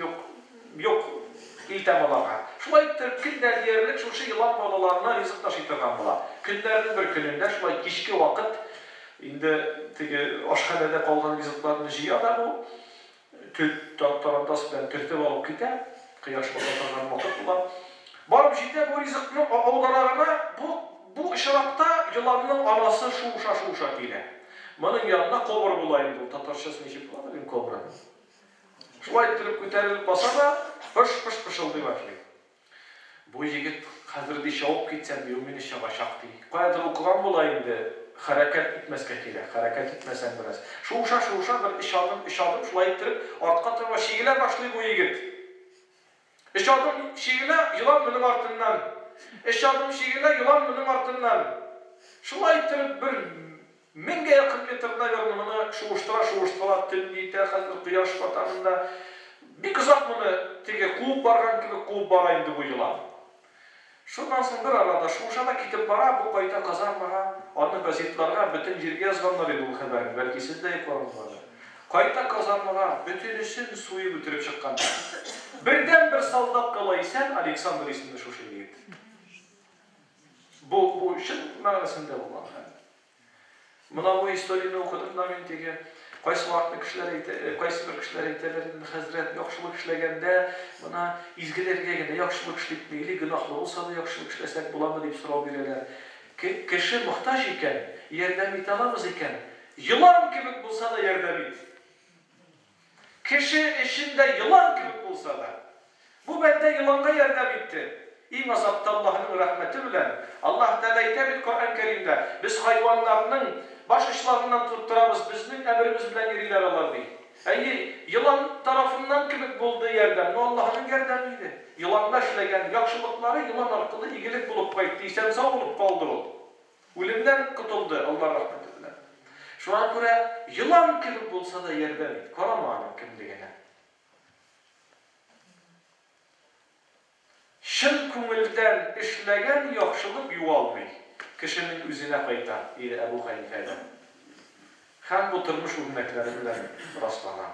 S2: yok iltemalara. Şulay ettirip günlər yerlik, şu yılan balalarına rizq taşıytırgan bula. Günlərin bir günündə, şulay kişki vakit, indi aşxanada qalğan rizqlarını jiya da bu, tarantas bilen türtüp alıp gider. Kıyaş batargan vakit bular. Barıp jide bu rizqni avdarağına bu ışırakta yılanın anası şuşa diyle. Bunun yanına kobra bulayım bu. Tatarşasını işip buladı benim kobranın. Şulay ettirip göterilip basa da pışıldı başlayı. Bu yigit hazırda işe olup gitsem diyor, meni işe başaktı. Kayadır okugan bulayım de hareket etmezke kere, hareket etmesen biraz. Şuşa bir iş aldım şulay ettirip artka tırma şiirler başlıyor bu yigit. Eşadım şiirle yılan benim artından. Eşadım şiirle yılan benim artından. Şulay ettirip bir minge yakın metrine yorumunu şuuştura tündiyte hazır kıyaş batanında bir kızak bunu tege kuğup bargan gibi kuğup barayındı bu yılan. Şundan sonra bir arada şuuşada kitip bara bu kayta kazanmağa anı gazetlarga bütün jirge yazganlar edi bu haberini. Belki siz de yapalım bana. Kayta kazanmağa bütünüsün suyu bitirip çıkkanlar. Birden bir saldat kalaysan Alexander isimli şu şeyi gitti. Bu işin mağarasında olan. Buna bu historiyini okudum da ben teki qaysı bir kişiler eytelerin Hazret yaxşılık işlegende buna izgilerge gende yaxşılık işletmeyli günahlı olsa da yaxşılık işlesek bulamı deyip sorav verirler. Kişi muhtaç iken, yerdemit alamaz iken, yılan gibi bulsa da yerdemit. Kişi eşinde yılan gibi bulsa da, bu bende yılanga yerdemitti. İmazapta Allah'ın rahmeti bilen, Allah Teala bil Kur'an-ı Kerim'de, biz hayvanlarının baş işlerinden tutturabız, bizim emrimiz bilen yeriler alar değil. Yılan tarafından kibik bulduğu yerden, o Allah'ın yerdemiydi. Yılanla işlegen yakşılıkları yılan arkalı iyilik bulup kayıttı, isemsal bulup kaldı o. Ölümden kutuldu Allah rahmeti bilen. Şu an buraya yılan kibik bulsa da yerdemiydi. Koramanın kimdi gene. Şın kumilden işlegen yakşılık yuvalmay. Kişinin üzerine kayta, Ebu Hanife'den. Hem bu tırmış örneklerinden rastlanan.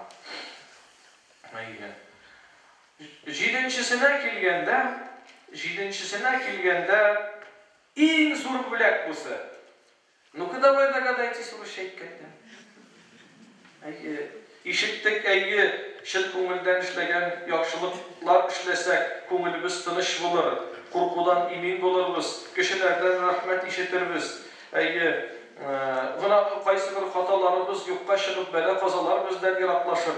S2: Jidinçisine kilgende en zor bilek busu. Ну давай догадайтесь, вы şeyketden. İşittik şın kumilden işlegen yakşılıklar işlesek, kumilimiz tınış bulur. Korkudan emin buluruz, kişilerden rahmet işitirmiz. Buna qaysı bir hatalarımız yokka шығып, bela kazalar bizden yaraklaşır.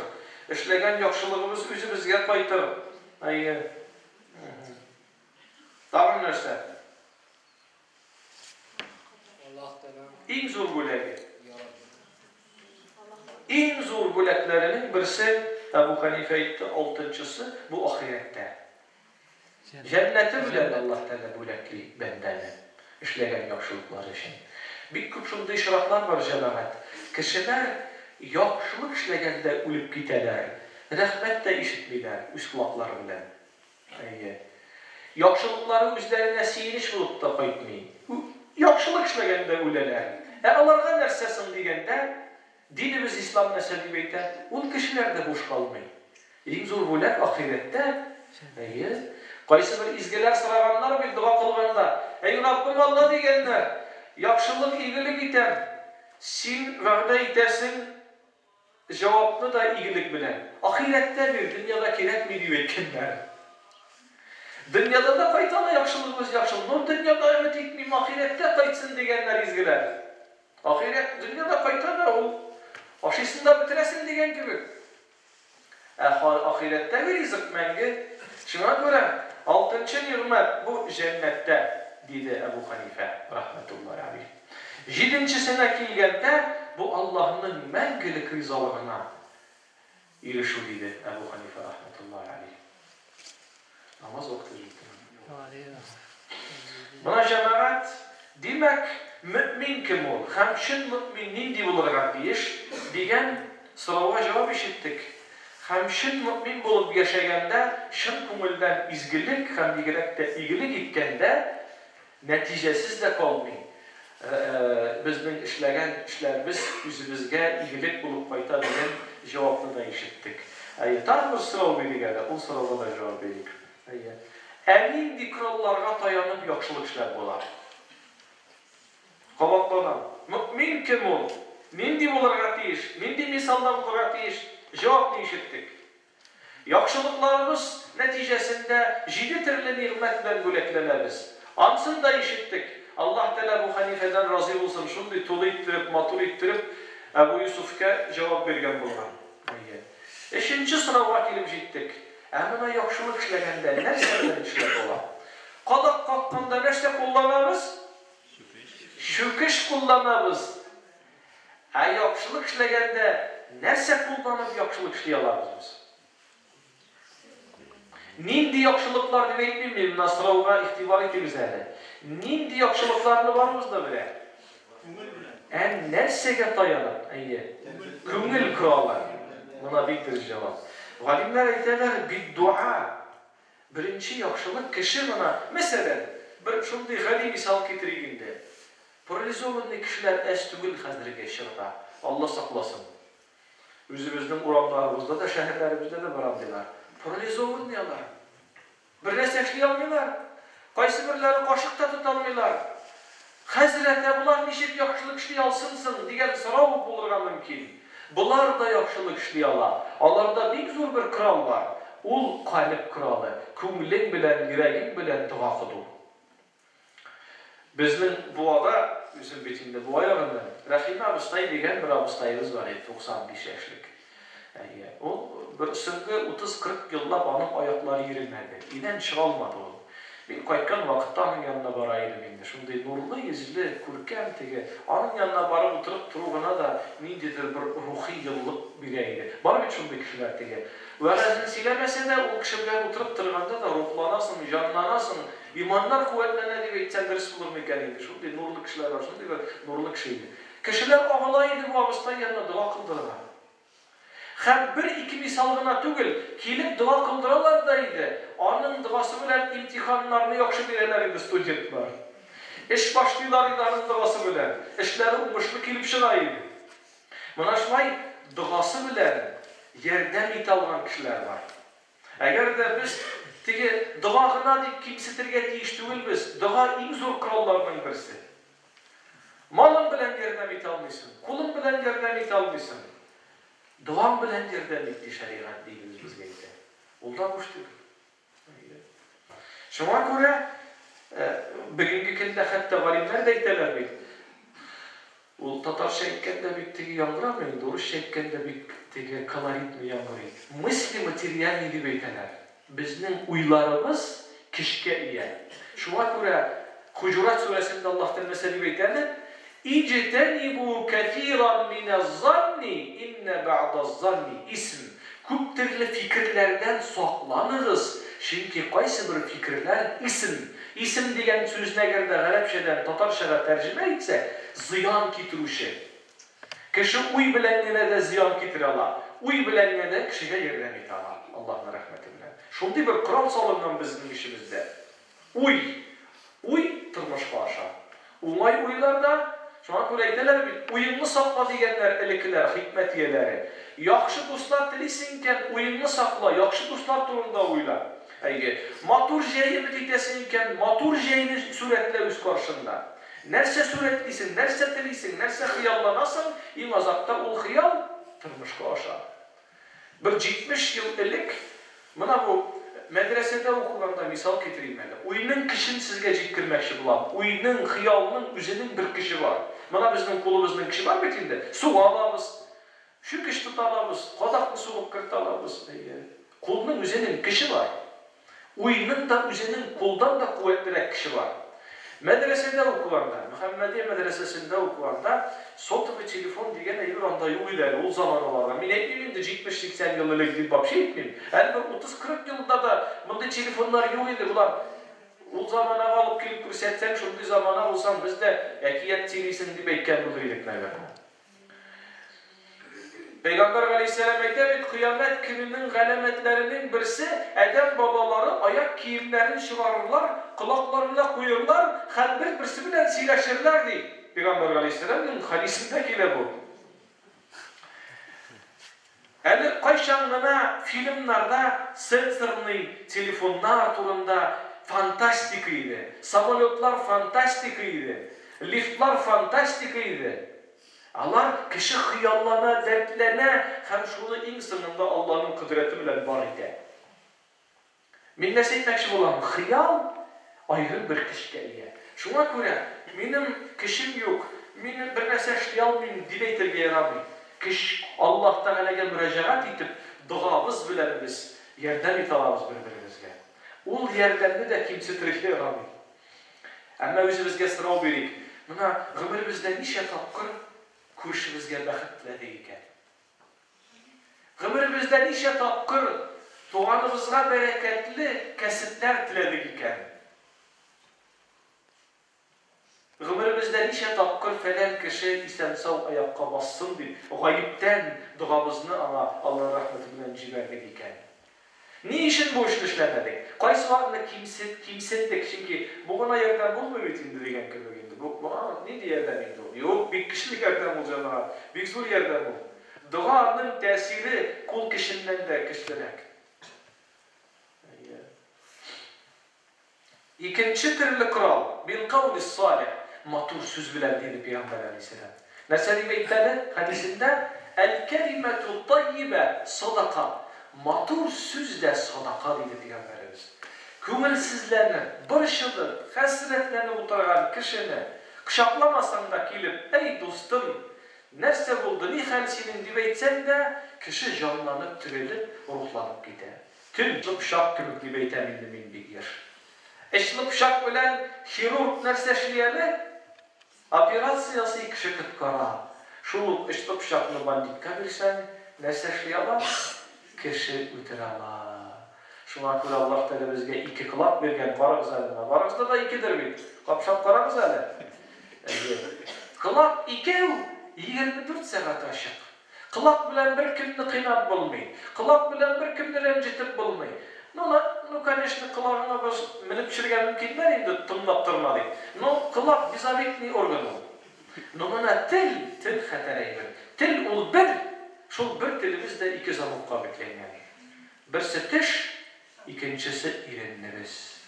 S2: İşlegen yakşılığımız üzümüzge qaytır. Dağın nerse? En zor bölegi. En zor böleklerinin birisi, Ebu Hanife etti, altıncısı, bu ahirette. Cenneti bilen Allah Teala bölekli bendeni, işlegen yakşılıklar için. Bir küp şunda işraklar var cemaat. Kişiler yakşılık işlegende ölüp giteler, rahmet de işitmiler, üst kulakları bilen. Yakşılıkları üzerine siyiniş bulup da koyutmayın. Yakşılık işlegende öleler. Alarga nersesin degende, dinimiz İslam nesebi beyten, o kişiler de boş kalmayın. En zor bölek ahirette, qaysı bir izgeler sıraganlar bir dua kılganda, Rabbim Allah degenler, yakşılık iyilik iten, sen va'da itersin, cevapını da iyilik bilen. Ahirette bir, dünyada kerek mi diyor etkenler. Dünyada da kaytana yakşılığımız yakşılık. O dünyada ümit etmeyeyim, ahirette kaytsın degenler izgeler. Ahiret, dünyada kaytana o, aşısında bitiresin degen gibi. Ahirette bir rizq mengi. Şuna göre, 6. nimet bu cennette, dedi Ebu Hanife, rahmetullahi aleyh. 7.sine kilgende, bu Allah'ın mengilik rizalığına erişu, dedi Ebu Hanife, rahmetullahi aleyh. Namaz vakti ciddi. Buna cemaat, demek, mümin kim ol? Hemşin müminin diye olarak deyiş, diyen So'rovga javob eshitdik. Ham shin mu'min bo'lib yashaganda, shin ko'ngildan izgilik, ham yurakda igilik etganda natijasiz da qolmaydi. Bizning ishlagan ishlarimiz o'zimizga igilik bo'lib qaytadigan javobni da eshitdik. Taq bir so'rov berganda, u so'rovga javob berdik. Nindi qurollarga tayanib yaxshilik ishlar bo'lar. Qabatlanan, mu'min kim ol? Nindi bo'larga teyish, nindi misaldan bo'larga teyish javobni eshitdik. Yaxshiliklarimiz natijasida 7 turli ne'mat bilan bo'laklanamiz. Ansını da eshitdik. Allah Teala bu Hanife'den razı olsun. Şunday to'la ittirib, motor ittirib Abu Yusufga javob bergan bo'lgan. 5-chi so'rovga kelib jetdik. Ammo yaxshilik ishlaganda narsa bilan ishlab bo'ladi. Qodoq qoqqanda narsa qo'llanamiz? Shukish qo'llanamiz. Yaxshilik ishlaganda narsa qo'llanib yaxshilik ishlay olamiz. Nindi yaxshiliklar deb aytmayman, Nasrovga ixtibor etimiz hali. Nindi yaxshiliklarni bormizda bile. Narsaga tayanib, ko'ngil quroli. Buna bir javob. G'olimlar aytadilar, bid-duo. Birinchi yaxshilik kishi mana, masalan, bir shunday g'aliy misol keltirganda, paralizovanный kishilar astugul hozirga shirda. Alloh saqlasin. O'zimizning uramlarimizda da, shaharlarimizda da boradilar. Paralizovanныйlar. Bir narsa ishlay olmaylar. Qaysi birlari qoshiqda tuta olmaylar. Hazratda bular nechib yaxshilik ishlay olsinsin degan so'rov bo'lishi mumkin. Bular da yaxshilik ishlay oladi. Ularda eng zo'r bir qurol bor. U qalb quroli. Ko'ngling bilan, yuraging bilan duo qil. Bizning buoda, o'zim betimda bu oyog'ini Rahima Abustay degan bir Abustayimiz bor edi, 95 yoshlik. O bir so'nggi 30-40 yillab onun oyoqlari yirilmadi. Idan chiqa olmadi u. Men qaytgan vaqtda onun yanına boraydim endi. Shunday nurli yuzli, ko'rkam tegi. Onun yanına borib o'tirib turug'ina da mendidir bir ruhiy yillik beraydi. Bormi shunday kishilar tegi. Va'zini silamasa-da, u kishi bilan o'tirib turganda da ruhlanasan, jonlanasan, iymonlar quvvatlanadi deb aytsan dars bo'lur ekan endi. Shunday nurli kishilar bor, shunday bir nurli kishi edi. Kishilar og'laydi bu Abustay yanına duo qildirgan. Hem bir-iki misalına tugul, kelib duo qildiralar da edi. Onun duosi bilan imtihonlarni yaxshi berarlar edi studentlar. Ish boshlaydilar edi onun duosi bilan. Ishlari o'ngishli kelib chiqaydi. Mana shunday duosi bilan yordam eta olgan kishilar bor. Agarda biz tege duoga deb kimsitirga teyish tugul biz, duo eng zo'r qurollardan birisi. Molim bilan yordam eta olmaysan, qo'lim bilan yordam eta olmaysan. Duam bilan yordam etdi shariat deymiz bizga aytdi. Undan ushdi. Shunga ko'ra bugungi kunda hatto g'olimlar da aytadilar bu. U tatarcha aytganda bitdagi yangiramaydi, ruscha aytganda bitdagi koloritni yangiraydi. Мысли материальный deb aytadilar. Bizning uylarimiz kishga ega. Shunga ko'ra Hujurat surasida Alloh taolo deb aytadi: İctenibu kathiran minez-zanni inne ba'daz-zanni ism. Ko'p turli fikrlardan saqlanırız. Chunki qaysi bir fikrlar ism. Ism degan so'zni agarda arabchadan tatarchaga tarjima etsak, ziyon keltiruvchi. Kishi uy bilanganda ziyon keltira oladi. Uy bilanganda kishiga yordam eta oladi. Allohning rahmati bilan. Shunday bir qurol solingan bizning ishimizda. Uy turmushga oshadi. O'ng'ay uylarda Şuna ko'ra aytadilar, uyingni saqla deganlar iliklar, hikmat egalari. Yaxshi do'stlar tilaysankan uyingni saqla, yaxshi do'stlar to'g'rida o'yla. Motor jayini tetasankan, motor jayini suratla o'z qarshingda. Narsa suratlaysan, narsa tilaysan, narsa xiyollanasan, eng azotda u xiyol turmushga oshadi. Bir 70 yil ilik mana bu madrasada o'qiganda misol keltirayman. Uyning kishini sizga jetkirmoqchi bo'lam. Uyning xiyolining o'zining bir kishi bor. Mana bizning qo'limizning kishi bor endi. Suv olamiz. Shu kishi tutamiz, qodoqni suvga kiritamiz. Qo'lning o'zining kishi bor. Uyning da o'zining qo'ldan da quvvatliroq kishi bor. Madrasada o'qiganda, Muhammadiy madrasasida o'qiganda sotuvchi telefon degan Eronda yo'q edi. O zamonlarda men aytmayman 70-80 yillik deb вообще aytmayman. Hali 30-40 yilda da bunday telefonlar yo'q edi. Bular o zamana olib kelib ko'rsatsang, shunday zamona bo'lsam bizda yakiyat telefon deb aytgan bo'lardik. Peygamber Aleyhisselam aytdı, kıyamet gününün galametlerinin birisi Adem babaları ayak kiyimlerini çıkarırlar, kulaklarına koyurlar, her birisi bilen sileşirler diye. Peygamber Aleyhisselam'ın hadisindekiyle bu. Yani kaçanlığına filmlerde sensorlu telefonlar turunda fantastikiydi. Samolyotlar fantastikiydi. Liftlar fantastikiydi. Allah kişi hıyallana, dertlene, hem şunu en sonunda Allah'ın kudreti bilen var idi. Men ne etmekçi bolam? Hıyal ayrı bir kişiye. Şuna göre benim kişim yok. Men bir narsa eşliy almayım, debeytirge yaramay. Kiş Allah Teala'ga müracaat etip duamız bilen biz yerden italabız birbirimizge. Ol yerdenni de kimse tirikli yaramay. Ama özümüzge sırav berik. Buna ömrümüzde nice tapkır ko'rishimizga baxt tiladik ekan. Ömrümüzde nice tapkır tug'animizga bereketli kasblar tiladik ekan. Ömrümüzde nice tapkır falan kişi isen-sağ ayakka bassın deyip gayipten duamızını Allah rahmeti bilen jiberdik ekan. Ne için bu işni işlemedik? Qaysi vaqtda kimsetdik? Çünkü bugün yerden bulmayıp indi degan köpek indi. Bu ne yerden indi o? Yok, bir kişilik yerden bulacağım. Bir zor yerden bul. Duanın tesiri kul kişinden de kişilerek. İkinci türlü kural, bil kavli salih, matur söz bilen dedi Peygamber Aleyhisselam. Mesela beytleri hadisinde el-kelimetu tayyibe sadaka. Matur söz de sadaka dedi Peygamberimiz. Köngülsüzlerini, barışını, hasretlerini oturgan kişini kuşaklamasan da gelip, ey dostum, nerse buldu, ne hal senin diye etsen de kişi canlanıp, türelip, ruhlanıp gider. Tüm pışak kümük diye eytemindim inbigir. Eşli pışak bilen hirurg nerse işleyeli, operasyası kişi kıtkara. Şul eşli pışakını banditka bilsen, nerse işleyeli, kişi ötürala. Şuna göre Allah Teala bizge iki kılak bergen varız eline. Varızda da ikidir bit. Kapşap kararız eline. Kılak ikev 24 saat aşık. Kılak bilen bir kimni kıynap bulmay. Kılak bilen bir kimni rencitip bulmay. No конечно kılağına biz minip çirgen mümkünler indi tımlap durmadı. No kılak bizabetli organı. No buna til xatarayı. Til ol bir. Şol bir tilimizde iki zamukka bekleyen. Birisi tiş, ikincisi ireniriz.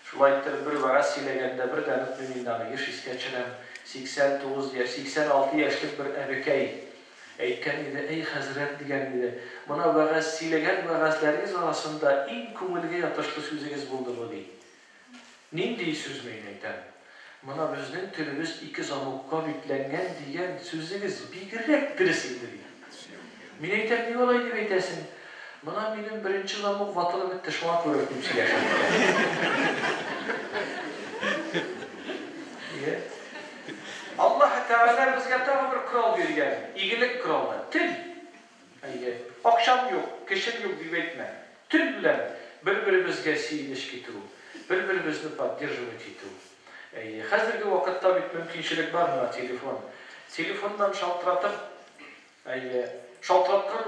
S2: Şulaytır bir varas silegende bir danıp mümindanı yaş iskečinem 89 yaş, 86 yaşlık bir ebekey. Eyken idi, ey hazret diyen idi. Buna varas silegen varaslarınız arasında en kumulge yatışlı sözünüz buldu bu değil. Nindi sözmeyin eyten? Buna bizden türümüz iki zamukka bütlengen diyen sözünüz bir birisiydi diye. Men eyten ne olaydı deyip eytesin? Bana benim birinci zamuk vatılı bitti, şu an körüktüm sileşim. Allah Teala bizge tabi bir kural bergen, iyilik kuralı, til. Akşam yok, keşin yok deyip eytme. Til bilen birbirimizge siyiliş getiru, birbirimizni поддерживать etu. Hazırki vakitte bir mümkünçilik var mı telefon? Telefondan şaltratkan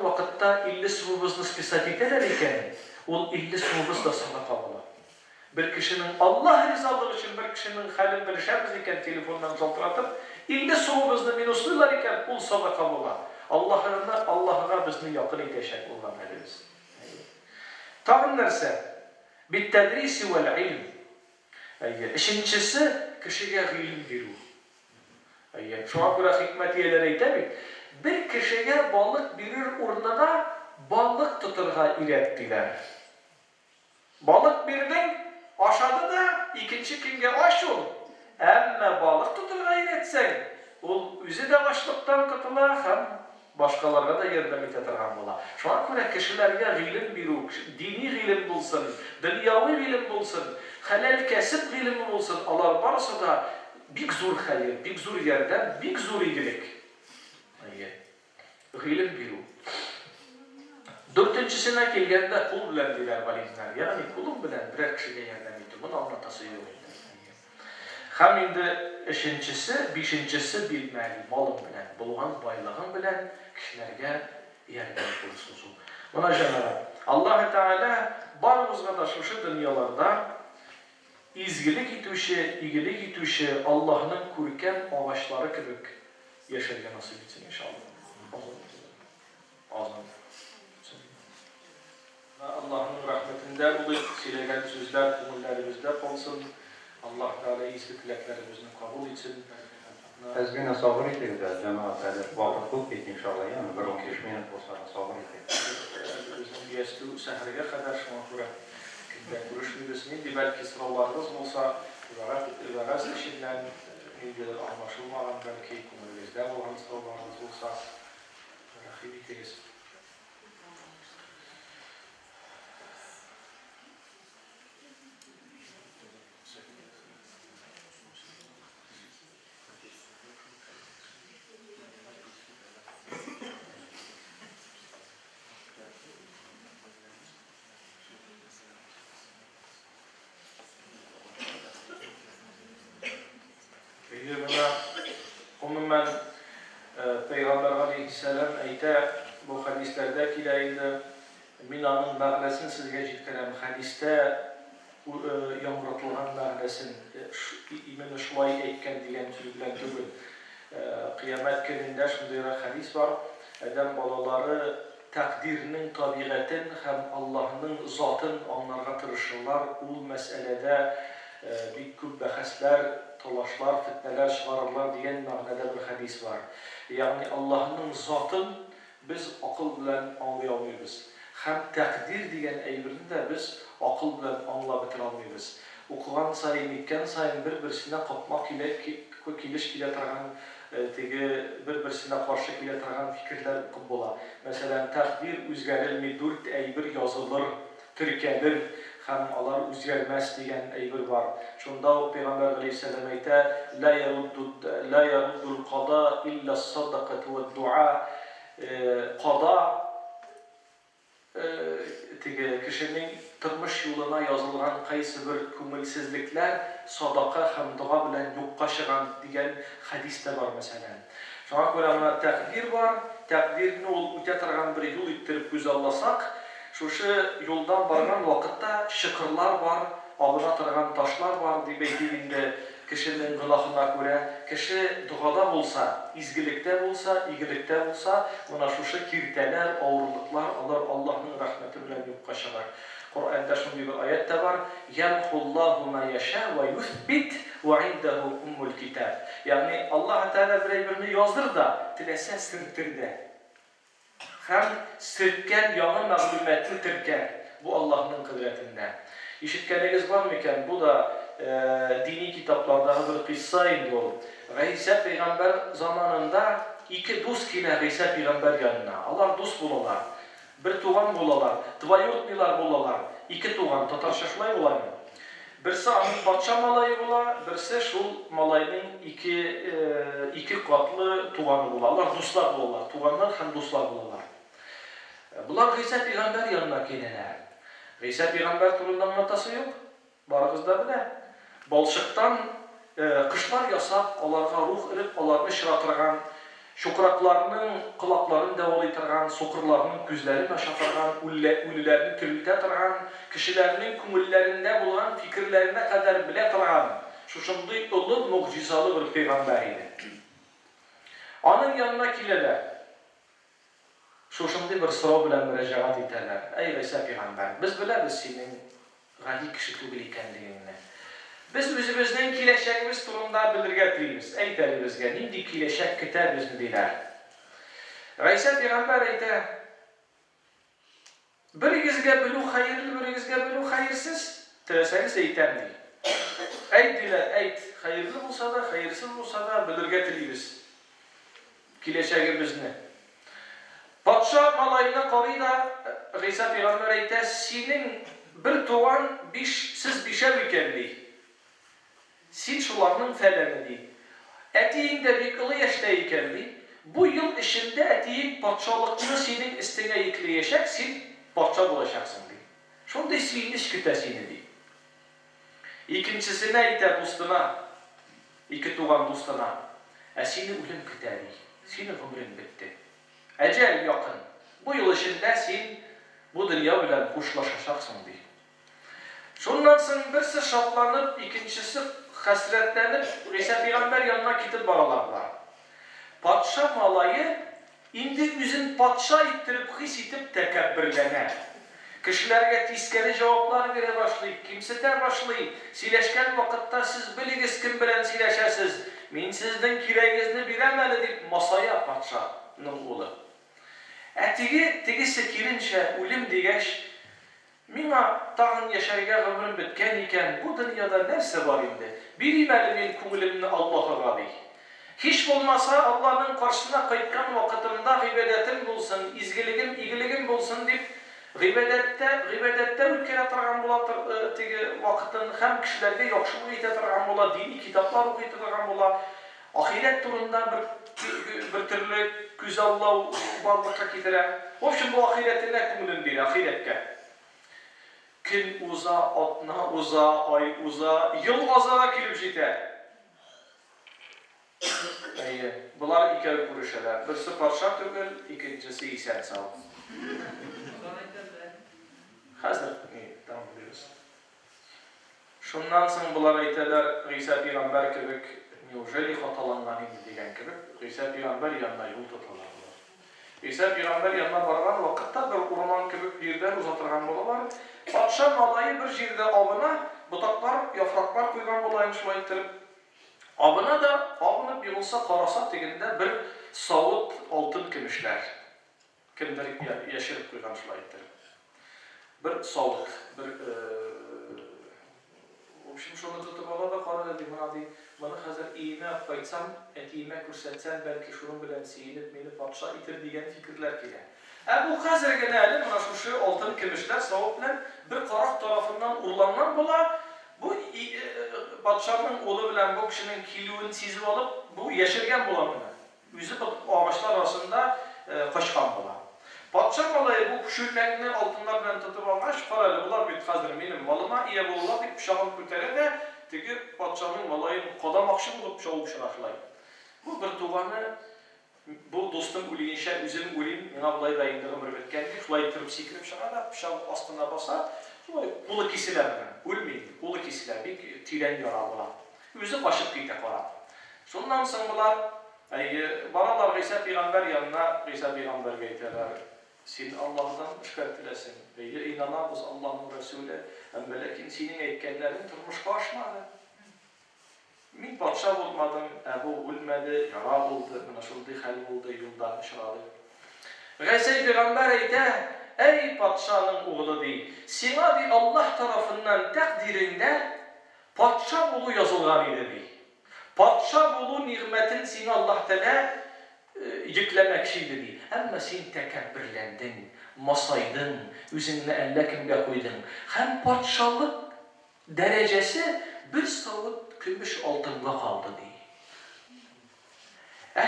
S2: vakitte 50 suvumuzni spesat eteler iken, ol 50 suvumuz da sadaka ola. Bir kişinin Allah rizalığı için bir kişinin halini bilişemiz iken telefondan şaltratıp, 50 suvumuzni minuslular iken ol sadaka ola. Allah'a bizni yakın eteşek olan elimiz. Tağın nerse? Bittedrisi vel ilm. İşincisi kişiye ilim verir. Şuna göre hikmetiyeler eytemik. Bir kişiye balık verir urnuna balık tuturga ilettiler. Balık birdin, aşadı da ikinci kinge aş ol. Ama balık tuturga iletsen, ol üzü de açlıktan kıtılar hem başkalarına da yardım etetirgan bola. Şuna göre kişilerge ilim verir, dini ilim bulsun, dünyavi ilim bulsun, halal kesip ilimi bulsun, Allah varsa da bik zor hayır, bik zor yerden, bik zor iyilik. İlim bilu. Dörtüncüsüne kelgende kul bilen diler valizler. Yani kulun bilen birer kişiye yerden etti. Bunu anlatası yok. Hem indi beşinçisi bilmeli, malın bilen, bulğan baylığın bilen kişilerge yerden bulsunsun. Buna Cenab-ı Allah Teala barımızga da şu dünyalarda izgilik itüşe, igilik itüşe Allah'ın kurken ağaçları kibik yaşarga nasip etsin inşallah. Azam. Allah'ın rahmetinden olup silegen sözler kumullerimizde kalsın. Allah Teala iyisi dileklerimizin kabul etsin.
S1: Ezgine sabır etti de Cenab-ı Hak vakit kut etti inşallah yani. Bir 15 minut olsa sabır etti.
S2: Bizim yestu sehrige kadar şuna kura. Ben görüşmüyoruz. Neydi belki sıralarınız olsa öğrenmez kişiden anlaşılmadan belki kumullerimizde olan sıralarınız olsa rahibi teyze. Umumen Peygamber aleyhisselam eyte bu hadislerde kilaydı Mina'nın mağnesini sizge ciddiren hadiste yamratılan mağnesin İmam-ı Şuay eytken diyen sözülen tübül kıyamet gününde şundayra hadis var Edem balaları takdirinin, tabiatın hem Allah'ın zatın onlara tırışırlar ul meselede bir küp bahsler, talaşlar, fitneler çıkarırlar diyen mağnada bir hadis var. Yani Allah'ın zatın biz akıl bilen anlayamıyoruz. Hem takdir diyen eybirini de biz akıl bilen anlayamıyoruz. Okugan sayın, etken sayın bir-birsine kapmak ile kiliş ile tarağın bir-birsine karşı ile tarağın fikirler küp bola. Mesela takdir üzgerilmi, dört eybir yazılır, türkelir. Hem alar üzermez diyen eybir var. Şunda o Peygamber aleyhisselam eyte la yaruddul qada illa sadaqatu ve dua qada kişinin tırmış yoluna yazılgan kaysı bir kumulsizlikler sadaka hem dua bilen yokka çıgan diyen hadiste var mesela. Şuna göre takdir var. Takdirini ol ütetirgan bir yol ittirip güzellasak Şuşu yoldan bargan vakitte şıkırlar var, alına tırgan taşlar var deyibinde kişinin günahına göre, kişi duada olsa, izgilikte olsa, iyilikte olsa, buna şuşu kirteler, ağırlıklar alır Allah'ın rahmeti bilen yukkaşılar. Kur'an'da şunun bir ayet de var. يَمْحُ اللّٰهُ مَا يَشَاءُ وَيُثْبِتْ وَعِنْدَهُ أُمُّ الْكِتَابِ Yani Allah Teala birini yazdır da, dilese sırtır de. Hem sirtken yanı mağlumetli tirken bu Allah'ın kudretinde. İşitkeniniz var mıken? Bu da dini kitaplardan bir kıssaydı o. İsa Peygamber zamanında iki dost ile İsa Peygamber yanına. Allah dost bulalar. Bir tuğan bulalar. Dvayotnilar bulalar. İki tuğan. Tatarşaşlay olayım. Birisi anın patşa malayı bula, birisi şu malayının iki katlı tuğanı bula. Allah dostlar bulalar. Tuğanlar hem dostlar bulalar. Bunlar İsa Peygamber yanına gelirler. İsa Peygamber turundan matası yok. Barağızda bile. Balşıktan kışlar yasak, onlarga ruh irip, onlarını şıratırgan, şokraklarının kulaklarını devalaytırgan, sokurlarının gözlerini aşatırgan, ölülerini tiriltetırgan, kişilerinin kumullerinde bulan fikirlerine kadar bile tırgan, şuşundu olup mucizalı bir peygamberiydi. Onun yanına gelirler. Şuşunda bir sıra bilen müracaat ederler. Ey İsa Peygamber, biz biliriz senin gani kişi tübül ikenliğini. Biz özümüzden kileşekimiz turunda bildirgetiririz. Eyteri bizge, neydi kileşek kiter bizim diler. İsa Peygamber eyte, birinizge bilu hayırlı, birinizge bilu hayırsız, tereseniz eytem değil. Eyt diler, eyt, hayırlı olsa da, hayırsız olsa da bildirgetiririz. Kileşekimiz ne? Patşa malayına qarıyla İsa Peygamber eyte, senin bir tuğan siz bişer ülkenli. Sin şularının fəlləmini. Ətiyin də bir qılı yaşda ikənli. Bu yıl içinde ətiyin patşalıqını senin istinə yükləyəşək, sen patşa bulaşaksın. Şunda isminiz kütəsinidir. İkincisine ite dostuna, iki tuğan dostuna. Seni ölüm kütədi. Senin ömrün bitti. Ecel yakın. Bu yıl içinde sen bu dünya bilen kuşlaşacaksın diye. Şundan sonra birisi şaplanıp, ikincisi hasretlenip, İsa Peygamber yanına gidip baralarlar. Patşa malayı indi üzün patşa ittirip, his itip tekebbürlene. Kişilerge tiskeli cevaplar vere başlayıp, kimsete başlayıp, sileşken vakitte siz biliniz kim bilen sileşesiz, men sizden kireğinizni biremeli deyip masaya patşanın oğlu. Tigi kirinçe ölüm degeç, mina tağın yaşarga ömrüm bitken iken bu dünyada nerse var indi. Birimeli men kumulimni Allah'a gabi. Hiç olmasa Allah'ın karşısına kayıtkan vakitimde gıybedetim bulsun, izgiligim bulsun deyip gıybedette ülkeye targan bola vakitin hem kişilerge yakşılığı ite targan bola, dini kitaplar okuyte targan bola, ahiret turunda bir türlü güzelliği varlıkka getire. Hoşçun bu ahiretin ne kumulun değil, ahiretke. Gün uza, atna uza, ay uza, yıl azara kilip jite. Bunlar iki kuruşalar. Birisi parça tübül, ikincisi isen sağ. Hazır. Tamam biliyoruz. Şundan sonra bunlar ayteler, İsa Peygamber kebek, neujeli hatalangan idi degen kebek, İsa Peygamber yanına yol tutarlar. İsa Peygamber yanına bargan vakitte bir orman kebek birden uzatırgan bolalar. Patşa malayı bir jirde avına, butaklar, yapraklar koygan bolayın şulay ettirip, avına bir olsa karasa teginde bir savut altın kemişler. Kimdir yaşırıp koygan şulay ettirip. Bir savut, şimdi şunu tutup ala da qara dedim, bana hazır iyime yapaytsam, iyime kürsetsem belki şunu bilen seyinip, meni patşa itir degen fikirler kele. Bu hazır genelde, bana şu altın kemişler, savut bilen bir qarak tarafından urlanman bola, bu patşanın oğlu bilen bu kişinin kilüğünü sizip alıp, bu yaşırgen bolamını. Yüzü ağaçlar arasında kaçkan bola. Patşa malayı bu küçülmekini altınlar bilen tutup almış, paralı bular bir hazır benim malıma iyi bulurlar deyip pişağını kütere de teki patşanın malayını kodam akşam bulup pişağı pişiraklayın. Bu bir tuğanı, bu dostum uliyinşe, üzüm uliyin, yana bulayı da indiriğim rübetkendi, şulay tırıp sikirip şuna da pişağı astına basar, şulay kulu kesiler bilen, ölmeyin, kulu kesiler, bir tilen yarar bular. Yüzü başıp kıytek var. Şundan sonra bular, baralar İsa Peygamber yanına, İsa Peygamber geyteler. Sen Allah'dan şikayet ve inanamız Allah'ın Resulü, lakin senin etkenlerin durmuşka aşmadı. Min patşa olmadım, Ebu ölmedi, yara oldu, naşıldı, hal oldu, yolda şıradı. İsa Peygamber eyte, ey patşanın oğlu değil, sana di Allah tarafından takdirinde patşa oğlu yazılgan idi değil. Patşa oğlu nimetin seni Allah Teala yüklemek şeydi değil. Ama sen tekebbürlendin, masaydın, üzerine ellekimle koydun. Hem patşalık derecesi bir savut gümüş altınla kaldı değil.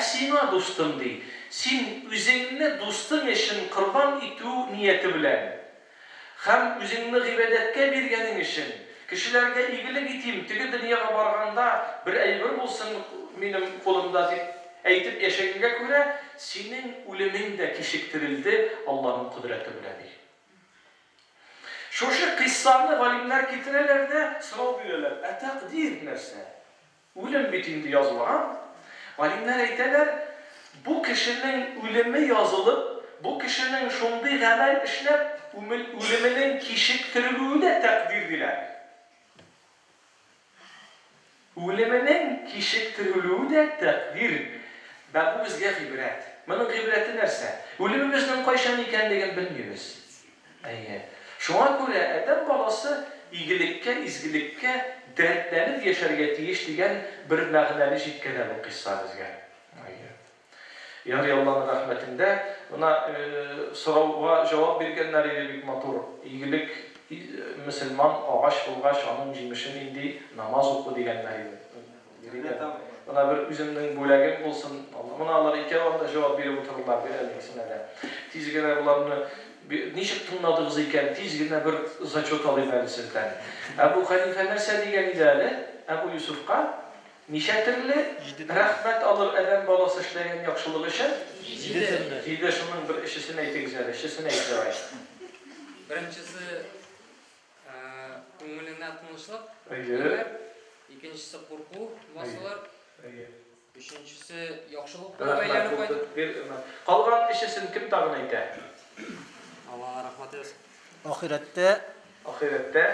S2: Sina dostum değil. Sen üzerine dostun için kurban itu niyeti bilen. Hem üzerine gıybedetke birgenin için. Kişilerge ilgili giteyim, tüge dünyaya barganda bir aybır bulsun benim kolumda deyip eğitip yaşayınca göre senin ölümün de keşiktirildi Allah'ın kudreti biledir. Şu kıssanı valimler getirirler sınav büyüyorlar. Takdir nerse. Ölüm bitindi yazılan. Valimler eyteler bu kişinin ölümü yazılıp bu kişinin şunday amel işlep ölümünün keşiktirildiği de takdirdiler. Ölümünün keşiktirildiği de takdir. Bu bizge gıybret. Bunun gıybretti nerse? Ölümümüzün koyşan ikenliğini bilmiyoruz. Şuna göre adam balası iyilikке, izgilikke dertlenip yaşargeti yeştigen bir məğnəli jitkədə bu qissa bizge. Yarı Allah'ın rahmetinde buna soruğa cevap bergenleri bir motor. İyilik Müslüman ağaç bulgaç onun cimişini indi namaz oku degenleri. Buna bir üzümden bölegen olsun. Buna alır iki avanda cevap verip otururlar bir elbisine de. Tizgine bularını niçin tınladığınız iken tizgine bir zaçot alayım sizden. Ebu Hanife nerse degen ideali? Ebu Yusuf'a Ничә төрле рәхмәт алыр адәм баласы эшләгән яхшылык өчен? 7 шуның бер өчесен әйтегез әле, өчесен әйтегез.
S3: Birinchisi ko'ngilingda tinchlik, ikkinchisi qo'rquv, masalan, uchinchisi yaxshilik bilan aylanib qaytib.
S2: Qolgan üçесен kim tag'in aytadi?
S3: Alloh rahmat etsin.
S5: Oxiratda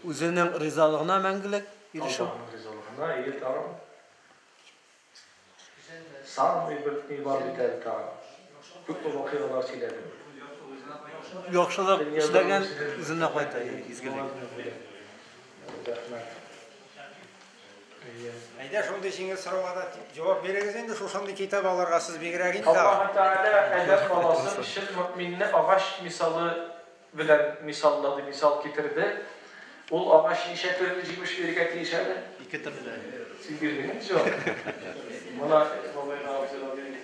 S5: o'zining rizolig'ina mangulik erishib.
S2: Allah'ın rızalığına iyi tamam. Sanmay bir var biter tamam. Çok vakıyalar çiledim.
S5: Yaxshilik ishlagan o'zini qaytadi, izgilik.
S6: Ayda şunday şinge sorulara cevap beririz endi şoşanday kitap alırga siz begiragin
S2: Allah Teala edep balası için müminne ağaç misalı bilen misalladı, misal getirdi. Ol ağaç nişe türlü cimmiş bereketli işedi.
S5: 2 turda.
S2: Siz bildiniz yok. Bana babayın ağzına verin.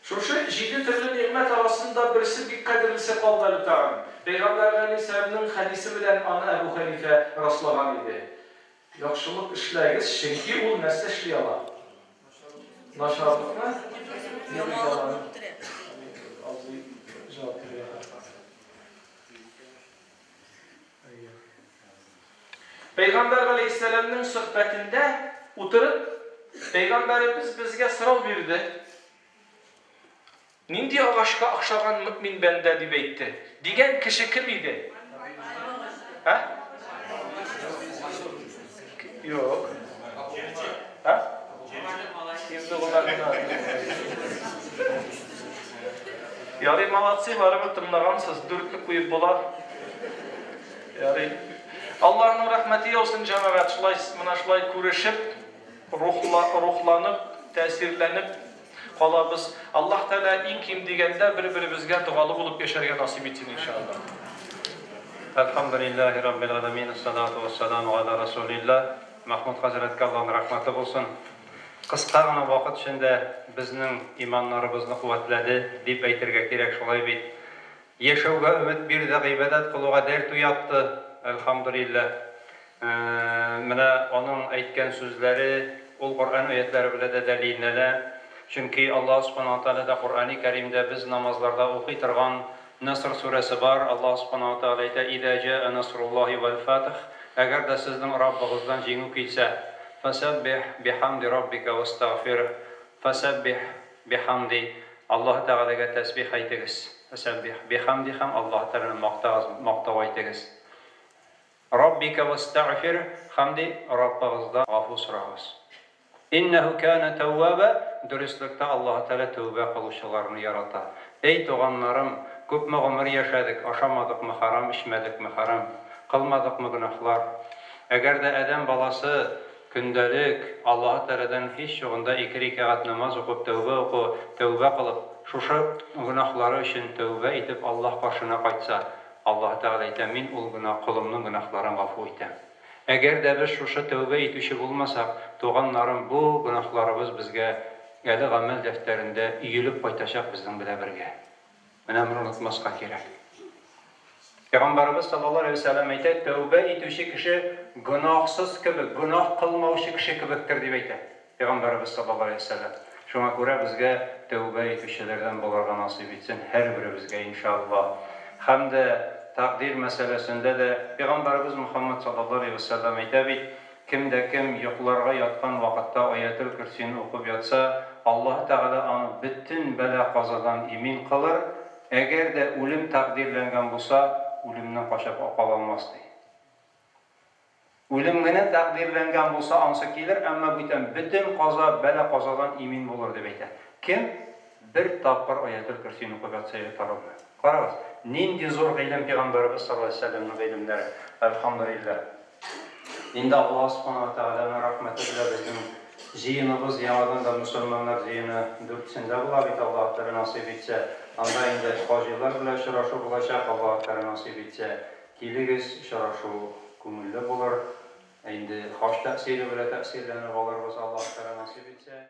S2: Şuşu 7 türlü nimet arasında birisi bir kadirlisi kaldı Ta'ala. Peygamber Aleyhisselam'ın hadisi bilen ana Ebu Hanife rastlagan idi. Yaxşılık işleyiz, çünkü o nesle işleyeler. Naşarlık mı? Peygamber Aleyhisselam'ın sohbetinde oturup Peygamberimiz bizge sınav verdi. Nindi ağaçka akşagan mümin bende diye aytdı. Digen kişi kim idi? Ha? Yok. Ha? Kimdi bunlar? Yarı malatsi varımı tımlağansız, dürtlük koyup bular. Yarı Allah'ın rahmeti olsun cemaat, şulay kuruşup, ruhlanıp, tesirlenip, qalabız. Allah Teala in kim degende bir-birimizga dualı bulup yaşarga nasip etsin inşallah.
S1: Elhamdülillahi Rabbil alamin. Esselatu vesselamu ala Rasulillah. Mahmud Hazretga Allah'ın rahmeti olsun. Qısqa gana vaqt içinde bizning imanlarımızı kuvvetledi deb aytırga kerak şolay bit. Yaşauga ümit birdi, g'ibat qiluvga dert uyatdı. Elhamdülillah. Mana onun aytgan so'zlari, ol Qur'on oyatlari bilan da dalillanadi. Çünkü Allah subhanahu wa ta'ala da Qur'oni Karimda biz namazlarda o'qiy turgan Nasr surasi bor. Allah subhanahu wa ta'ala aytadi: "İza jaa nasrullahi vel fath." Agar da sizning Robbingizdan jengib kelsa, fasabbih bihamdi robbika vastagfir. Fasabbih bihamdi. Allah Ta'alaga tasbih aytыңыз. Fasabbih bihamdi ham Allah Ta'alani maqtab aytыңыз. Robbika vastagfir hamdi Robbingizdan g'afur so'rag'iz. İnnehu kana tawwaba. Dürüstlükte Allah Teala tövbe kılışlarını yarata. Ey doğanlarım, köp ömür yaşadık, aşamadık mı haram, içmedik mi haram, kılmadık mı günahlar. Eğer de adam balası gündelik Allah Teala'dan hiç yoğunda 2 rekat namaz okup tövbe kılıp, şu günahları için tövbe edip Allah karşına kaçsa, Allah Teala ayta, min ol günah, kılımның günahlarını gafur etem. Eğer de biz şu tövbe etüşü bulmasak, doğanlarım bu günahlarımız bizge Gəli amel dəftərində üyülüb qaytaşaq bizdən bilə birgə. Mənə bunu unutmasqa kerak. Peyğəmbərimiz sallallahu aleyhi ve sellem aytadi, tövbə etüşü kişi günahsız kimi, günah qılmauşı kişi kibikdir deyib aytadi. Peyğəmbərimiz sallallahu aleyhi ve sellem. Şuna görə bizə tövbə etüşülərdən bularga nasib etsin, hər birimizə inşallah. Həm də təqdir məsələsində də Peyğəmbərimiz Muhammed sallallahu aleyhi ve sellem aytadi, kimdə kim yuqlarga yatqan vaqtda Ayetül Kürsini oqub yatsa, Allah Teala onu bütün bəla qazadan emin qılır. Əgər də ölüm təqdirlənən bolsa, ölümdən qaçıb qalanmazdı. Ölüm gene təqdirlənən bolsa ansı gelir, amma bütün qaza, bəla qazadan emin olur deyə aytadi. Kim bir tapqır Ayetül Kürsini oqub yatsa yetarlı. Qarağız, nindi zor ilm Peyğəmbərimiz sallallahu əleyhi və səlləmin ilmləri. Elhamdülillah. İndi Allah subhanahu wa ta'ala'nın rahmeti bile bizim ziyinimiz, yanadan da Müslümanlar ziyini dürtüsünde bulabit Allah Teala nasip etse, anda indi hacılar bile şıraşı bulacak Allah Teala nasip etse, kiligiz şıraşı kumullu bulur, indi haç təsiri bile təsirlenir oluruz Allah Teala nasip etse.